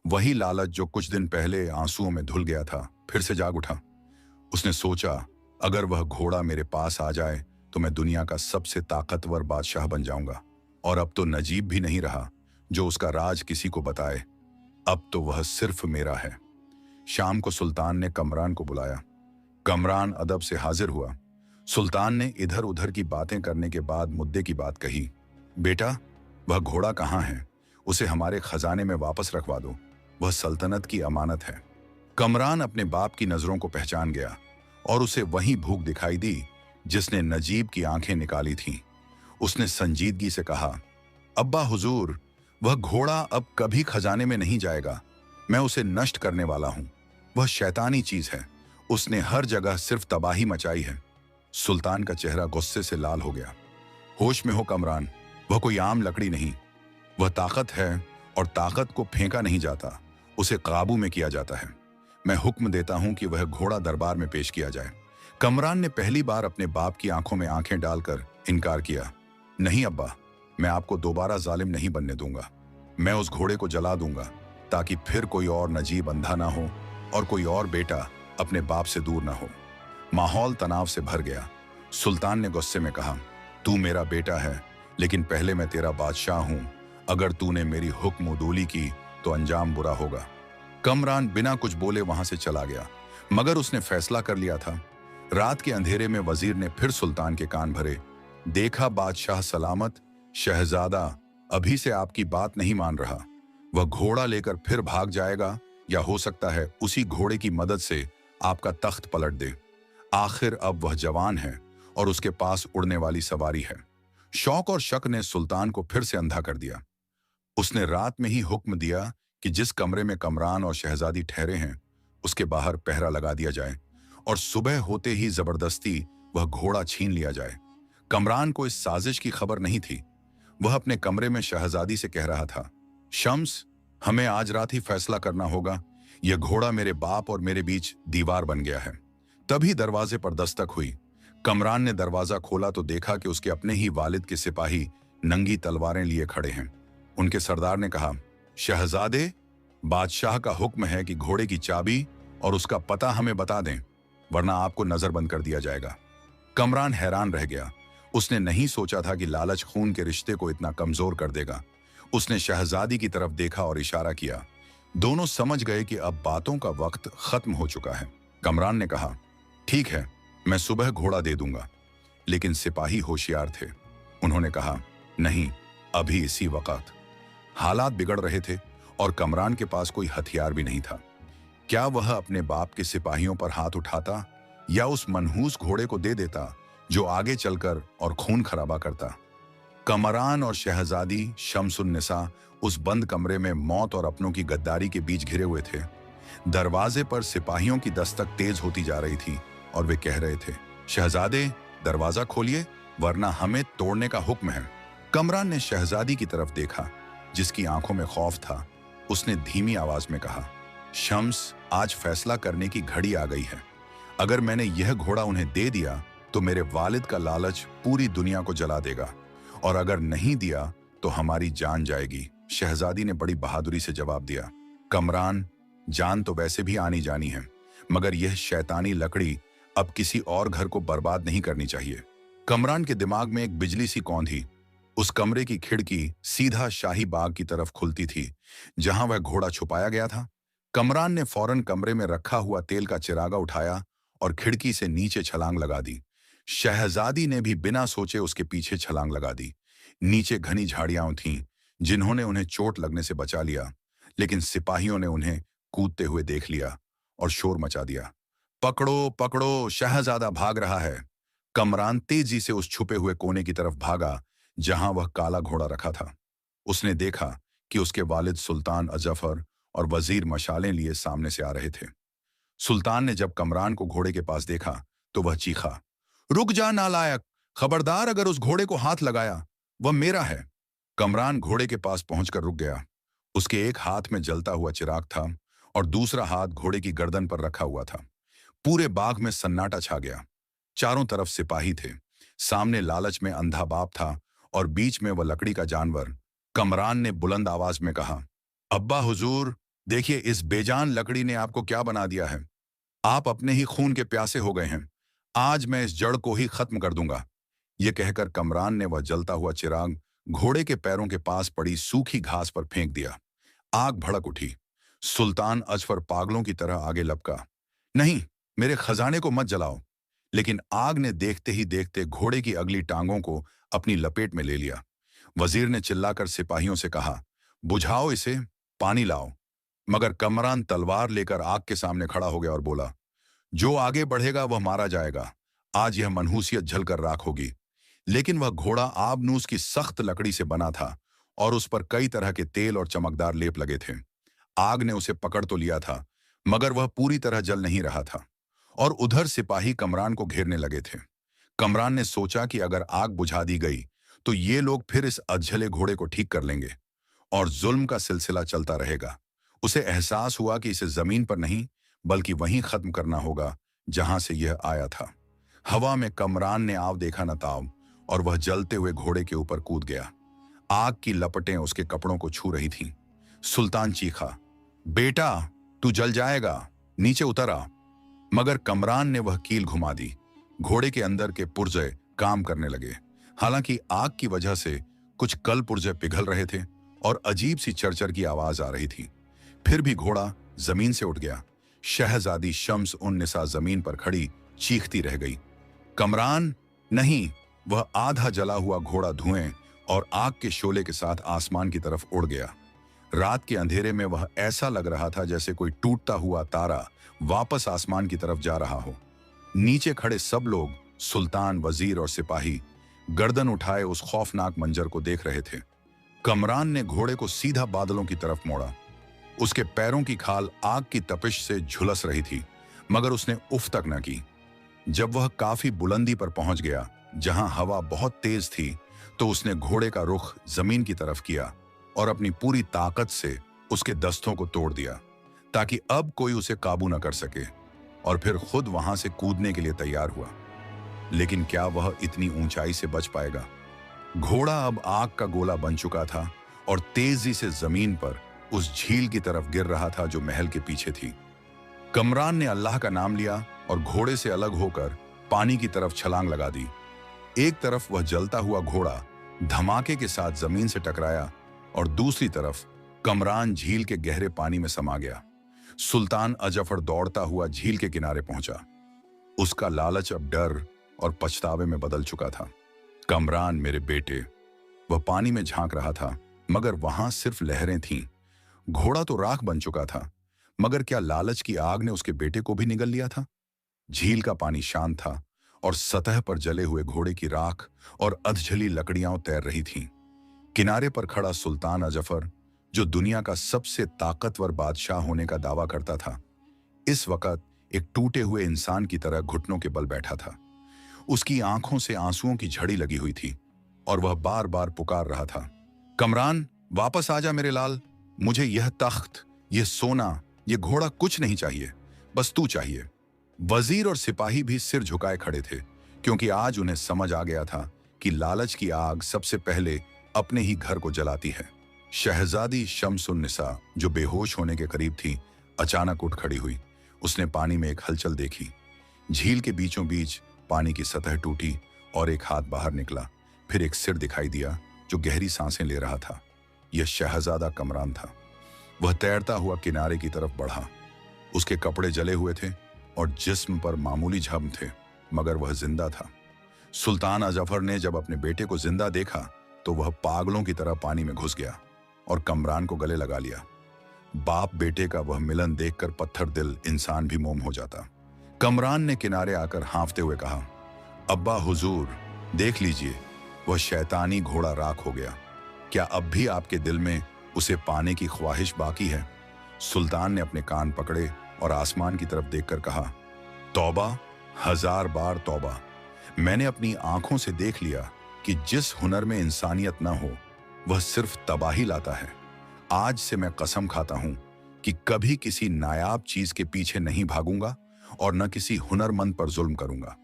वही लालच जो कुछ दिन पहले आंसुओं में धुल गया था फिर से जाग उठा। उसने सोचा, अगर वह घोड़ा मेरे पास आ जाए तो मैं दुनिया का सबसे ताकतवर बादशाह बन जाऊंगा। और अब तो नजीब भी नहीं रहा जो उसका राज किसी को बताए। अब तो वह सिर्फ मेरा है। शाम को सुल्तान ने कमरान को बुलाया। कमरान अदब से हाजिर हुआ। सुल्तान ने इधर उधर की बातें करने के बाद मुद्दे की बात कही। बेटा, वह घोड़ा कहाँ है? उसे हमारे खजाने में वापस रखवा दो। वह सल्तनत की अमानत है। कमरान अपने बाप की नजरों को पहचान गया और उसे वही भूख दिखाई दी जिसने नजीब की आंखें निकाली थीं। उसने संजीदगी से कहा, अब्बा हुजूर, वह घोड़ा अब कभी खजाने में नहीं जाएगा। मैं उसे नष्ट करने वाला हूं। वह शैतानी चीज है। उसने हर जगह सिर्फ तबाही मचाई है। सुल्तान का चेहरा गुस्से से लाल हो गया। होश में हो कमरान, वह कोई आम लकड़ी नहीं। वह ताकत है और ताकत को फेंका नहीं जाता, उसे काबू में किया जाता है। मैं हुक्म देता हूं कि वह घोड़ा दरबार में पेश किया जाए। कमरान ने पहली बार अपने बाप की आंखों में आंखें डालकर इनकार किया। नहीं अब्बा, मैं आपको दोबारा जालिम नहीं बनने दूंगा। मैं उस घोड़े को जला दूंगा ताकि फिर कोई और नजीब अंधा ना हो और कोई और बेटा अपने बाप से दूर ना हो। माहौल तनाव से भर गया। सुल्तान ने गुस्से में कहा, तू मेरा बेटा है, लेकिन पहले मैं तेरा बादशाह हूं। अगर तूने मेरी हुक्म उदूली की तो अंजाम बुरा होगा। कमरान बिना कुछ बोले वहां से चला गया, मगर उसने फैसला कर लिया था। रात के अंधेरे में वजीर ने फिर सुल्तान के कान भरे। देखा बादशाह सलामत, शहजादा अभी से आपकी बात नहीं मान रहा। वह घोड़ा लेकर फिर भाग जाएगा या हो सकता है उसी घोड़े की मदद से आपका तख्त पलट दे। आखिर अब वह जवान है और उसके पास उड़ने वाली सवारी है। शौक और शक ने सुल्तान को फिर से अंधा कर दिया। उसने रात में ही हुक्म दिया कि जिस कमरे में कमरान और शहजादी ठहरे हैं उसके बाहर पहरा लगा दिया जाए और सुबह होते ही जबरदस्ती वह घोड़ा छीन लिया जाए। कमरान को इस साजिश की खबर नहीं थी। वह अपने कमरे में शहजादी से कह रहा था, शम्स, हमें आज रात ही फैसला करना होगा। यह घोड़ा मेरे बाप और मेरे बीच दीवार बन गया है। तभी दरवाजे पर दस्तक हुई। कमरान ने दरवाजा खोला तो देखा कि उसके अपने ही वालिद के सिपाही नंगी तलवारें लिए खड़े हैं। उनके सरदार ने कहा, शहजादे, बादशाह का हुक्म है कि घोड़े की चाबी और उसका पता हमें बता दें, वरना आपको नजरबंद कर दिया जाएगा। कमरान हैरान रह गया। उसने नहीं सोचा था कि लालच खून के रिश्ते को इतना कमजोर कर देगा। उसने शहजादी की तरफ देखा और इशारा किया। दोनों समझ गए कि अब बातों का वक्त खत्म हो चुका है। कमरान ने कहा, ठीक है, मैं सुबह घोड़ा दे दूंगा। लेकिन सिपाही होशियार थे। उन्होंने कहा, नहीं, अभी इसी वक्त। हालात बिगड़ रहे थे और कमरान के पास कोई हथियार भी नहीं था। क्या वह अपने बाप के सिपाहियों पर हाथ उठाता या उस मनहूस घोड़े को दे देता जो आगे चलकर और खून खराबा करता? कमरान और शहजादी शम्सुन्निसा उस बंद कमरे में मौत और अपनों की गद्दारी के बीच घिरे हुए थे। दरवाजे पर सिपाहियों की दस्तक तेज होती जा रही थी और वे कह रहे थे, शहजादे, दरवाजा खोलिए, वरना हमें तोड़ने का हुक्म है। कमरान ने शहजादी की तरफ देखा, जिसकी आंखों में खौफ था। उसने धीमी आवाज में कहा, शम्स, आज फैसला करने की घड़ी आ गई है। अगर मैंने यह घोड़ा उन्हें दे दिया तो मेरे वालिद का लालच पूरी दुनिया को जला देगा, और अगर नहीं दिया तो हमारी जान जाएगी। शहजादी ने बड़ी बहादुरी से जवाब दिया, कमरान, जान तो वैसे भी आनी जानी है, मगर यह शैतानी लकड़ी अब किसी और घर को बर्बाद नहीं करनी चाहिए। कमरान के दिमाग में एक बिजली सी कौंधी। उस कमरे की खिड़की सीधा शाही बाग की तरफ खुलती थी जहां वह घोड़ा छुपाया गया था। कमरान ने फौरन कमरे में रखा हुआ तेल का चिरागा उठाया और खिड़की से नीचे छलांग लगा दी। शहजादी ने भी बिना सोचे उसके पीछे छलांग लगा दी। नीचे घनी झाड़ियां थीं जिन्होंने उन्हें चोट लगने से बचा लिया, लेकिन सिपाहियों ने उन्हें कूदते हुए देख लिया और शोर मचा दिया। पकड़ो पकड़ो, शहजादा भाग रहा है। कमरान तेजी से उस छुपे हुए कोने की तरफ भागा जहां वह काला घोड़ा रखा था। उसने देखा कि उसके वालिद सुल्तान अजफर और वजीर मशालें लिए सामने से आ रहे थे। सुल्तान ने जब कमरान को घोड़े के पास देखा तो वह चीखा, रुक जा नालायक, खबरदार अगर उस घोड़े को हाथ लगाया, वह मेरा है। कमरान घोड़े के पास पहुंचकर रुक गया। उसके एक हाथ में जलता हुआ चिराग था और दूसरा हाथ घोड़े की गर्दन पर रखा हुआ था। पूरे बाग में सन्नाटा छा गया। चारों तरफ सिपाही थे। सामने लालच में अंधा बाप था और बीच में वह लकड़ी का जानवर। कमरान ने बुलंद आवाज में कहा, अब्बा हुजूर, देखिए इस बेजान लकड़ी ने आपको क्या बना दिया है। आप अपने ही खून के प्यासे हो गए हैं। आज मैं इस जड़ को ही खत्म कर दूंगा। यह कहकर कमरान ने वह जलता हुआ चिराग घोड़े के पैरों के पास पड़ी सूखी घास पर फेंक दिया। आग भड़क उठी। सुल्तान अजफर पागलों की तरह आगे लपका, नहीं, मेरे खजाने को मत जलाओ। लेकिन आग ने देखते ही देखते घोड़े की अगली टांगों को अपनी लपेट में ले लिया। वजीर ने चिल्लाकर सिपाहियों से कहा, बुझाओ इसे, पानी लाओ। मगर कमरान तलवार लेकर आग के सामने खड़ा हो गया और बोला, जो आगे बढ़ेगा वह मारा जाएगा। आज यह मनहूसियत झलकर राख होगी। लेकिन वह घोड़ा आबनूस की सख्त लकड़ी से बना था और उस पर कई तरह के तेल और चमकदार लेप लगे थे। आग ने उसे पकड़ तो लिया था, मगर वह पूरी तरह जल नहीं रहा था और उधर सिपाही कमरान को घेरने लगे थे। कमरान ने सोचा कि अगर आग बुझा दी गई तो ये लोग फिर इस अधजले घोड़े को ठीक कर लेंगे और जुल्म का सिलसिला चलता रहेगा। उसे एहसास हुआ कि इसे जमीन पर नहीं बल्कि वहीं खत्म करना होगा जहां से यह आया था। हवा में कमरान ने आव देखा न ताव और वह जलते हुए घोड़े के ऊपर कूद गया। आग की लपटें उसके कपड़ों को छू रही थीं। सुल्तान चीखा, बेटा तू जल जाएगा, नीचे उतर आ। मगर कमरान ने वह कील घुमा दी। घोड़े के अंदर के पुर्जे काम करने लगे। हालांकि आग की वजह से कुछ कल पुर्जे पिघल रहे थे और अजीब सी चरचर की आवाज आ रही थी। फिर भी घोड़ा जमीन से उठ गया। शहजादी शम्स उन निसा जमीन पर खड़ी चीखती रह गई, कमरान नहीं। वह आधा जला हुआ घोड़ा धुएं और आग के शोले के साथ आसमान की तरफ उड़ गया। रात के अंधेरे में वह ऐसा लग रहा था जैसे कोई टूटता हुआ तारा वापस आसमान की तरफ जा रहा हो। नीचे खड़े सब लोग, सुल्तान, वजीर और सिपाही, गर्दन उठाए उस खौफनाक मंजर को देख रहे थे। कमरान ने घोड़े को सीधा बादलों की तरफ मोड़ा। उसके पैरों की खाल आग की तपिश से झुलस रही थी, मगर उसने उफ तक न की। जब वह काफी बुलंदी पर पहुंच गया जहां हवा बहुत तेज थी, तो उसने घोड़े का रुख जमीन की तरफ किया और अपनी पूरी ताकत से उसके दस्तों को तोड़ दिया ताकि अब कोई उसे काबू न कर सके, और फिर खुद वहां से कूदने के लिए तैयार हुआ। लेकिन क्या वह इतनी ऊंचाई से बच पाएगा? घोड़ा अब आग का गोला बन चुका था और तेजी से जमीन पर उस झील की तरफ गिर रहा था जो महल के पीछे थी। कमरान ने अल्लाह का नाम लिया और घोड़े से अलग होकर पानी की तरफ छलांग लगा दी। एक तरफ वह जलता हुआ घोड़ा धमाके के साथ जमीन से टकराया और दूसरी तरफ कमरान झील के गहरे पानी में समा गया। सुल्तान अजफर दौड़ता हुआ झील के किनारे पहुंचा। उसका लालच अब डर और पछतावे में बदल चुका था। कमरान मेरे बेटे, वह पानी में झांक रहा था, मगर वहां सिर्फ लहरें थीं। घोड़ा तो राख बन चुका था, मगर क्या लालच की आग ने उसके बेटे को भी निगल लिया था? झील का पानी शांत था और सतह पर जले हुए घोड़े की राख और अधजली लकड़ियां तैर रही थीं। किनारे पर खड़ा सुल्तान अजफर, जो दुनिया का सबसे ताकतवर बादशाह होने का दावा करता था, इस वक्त एक टूटे हुए इंसान की तरह घुटनों के बल बैठा था। उसकी आंखों से आंसुओं की झड़ी लगी हुई थी और वह बार बार पुकार रहा था, कमरान वापस आ जा मेरे लाल। मुझे यह तख्त, यह सोना, यह घोड़ा कुछ नहीं चाहिए, बस तू चाहिए। वजीर और सिपाही भी सिर झुकाए खड़े थे, क्योंकि आज उन्हें समझ आ गया था कि लालच की आग सबसे पहले अपने ही घर को जलाती है। शहजादी शम्सुन्निसा, जो बेहोश होने के करीब थी, अचानक उठ खड़ी हुई। उसने पानी में एक हलचल देखी। झील के बीचों बीच पानी की सतह टूटी और एक हाथ बाहर निकला। फिर एक सिर दिखाई दिया जो गहरी सांसें ले रहा था। यह शहजादा कमरान था। वह तैरता हुआ किनारे की तरफ बढ़ा। उसके कपड़े जले हुए थे और जिस्म पर मामूली जख्म थे, मगर वह जिंदा था। सुल्तान अजफर ने जब अपने बेटे को जिंदा देखा तो वह पागलों की तरह पानी में घुस गया और कमरान को गले लगा लिया। बाप बेटे का वह मिलन देखकर पत्थर दिल इंसान भी मोम हो जाता। कमरान ने किनारे आकर हाँफते हुए कहा, अब्बा हुजूर, देख लीजिए, वह शैतानी घोड़ा राख हो गया। क्या अब भी आपके दिल में उसे पाने की ख्वाहिश बाकी है? सुल्तान ने अपने कान पकड़े और आसमान की तरफ देखकर कहा, तौबा, 1000 बार तौबा। मैंने अपनी आंखों से देख लिया कि जिस हुनर में इंसानियत ना हो वह सिर्फ तबाही लाता है। आज से मैं कसम खाता हूं कि कभी किसी नायाब चीज के पीछे नहीं भागूंगा और न किसी हुनरमंद पर जुल्म करूंगा।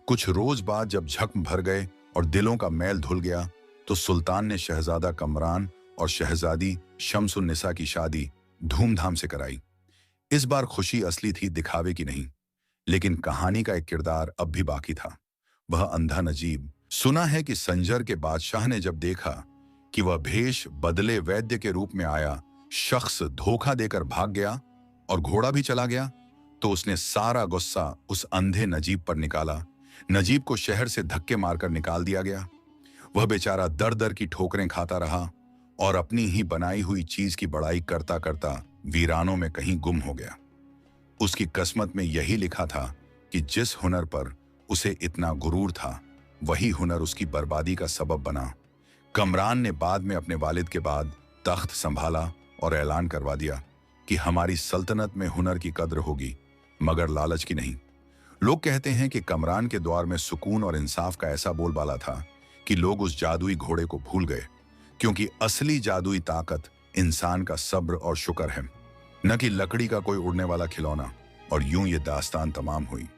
कुछ रोज बाद जब जख्म भर गए और दिलों का मैल धुल गया तो सुल्तान ने शहजादा कमरान और शहजादी शम्सुन्निसा की शादी धूमधाम से कराई। इस बार खुशी असली थी, दिखावे की नहीं। लेकिन कहानी का एक किरदार अब भी बाकी था, वह अंधा नजीब। सुना है कि संजर के बादशाह ने जब देखा कि वह भेष बदले वैद्य के रूप में आया शख्स धोखा देकर भाग गया और घोड़ा भी चला गया, तो उसने सारा गुस्सा उस अंधे नजीब पर निकाला। नजीब को शहर से धक्के मारकर निकाल दिया गया। वह बेचारा दर दर की ठोकरें खाता रहा और अपनी ही बनाई हुई चीज की बड़ाई करता करता वीरानों में कहीं गुम हो गया। उसकी किस्मत में यही लिखा था कि जिस हुनर पर उसे इतना गुरूर था वही हुनर उसकी बर्बादी का सबब बना। कमरान ने बाद में अपने वालिद के बाद तख्त संभाला और ऐलान करवा दिया कि हमारी सल्तनत में हुनर की कद्र होगी मगर लालच की नहीं। लोग कहते हैं कि कमरान के दौर में सुकून और इंसाफ का ऐसा बोलबाला था कि लोग उस जादुई घोड़े को भूल गए, क्योंकि असली जादुई ताकत इंसान का सब्र और शुक्र है, न कि लकड़ी का कोई उड़ने वाला खिलौना। और यूं ये दास्तान तमाम हुई।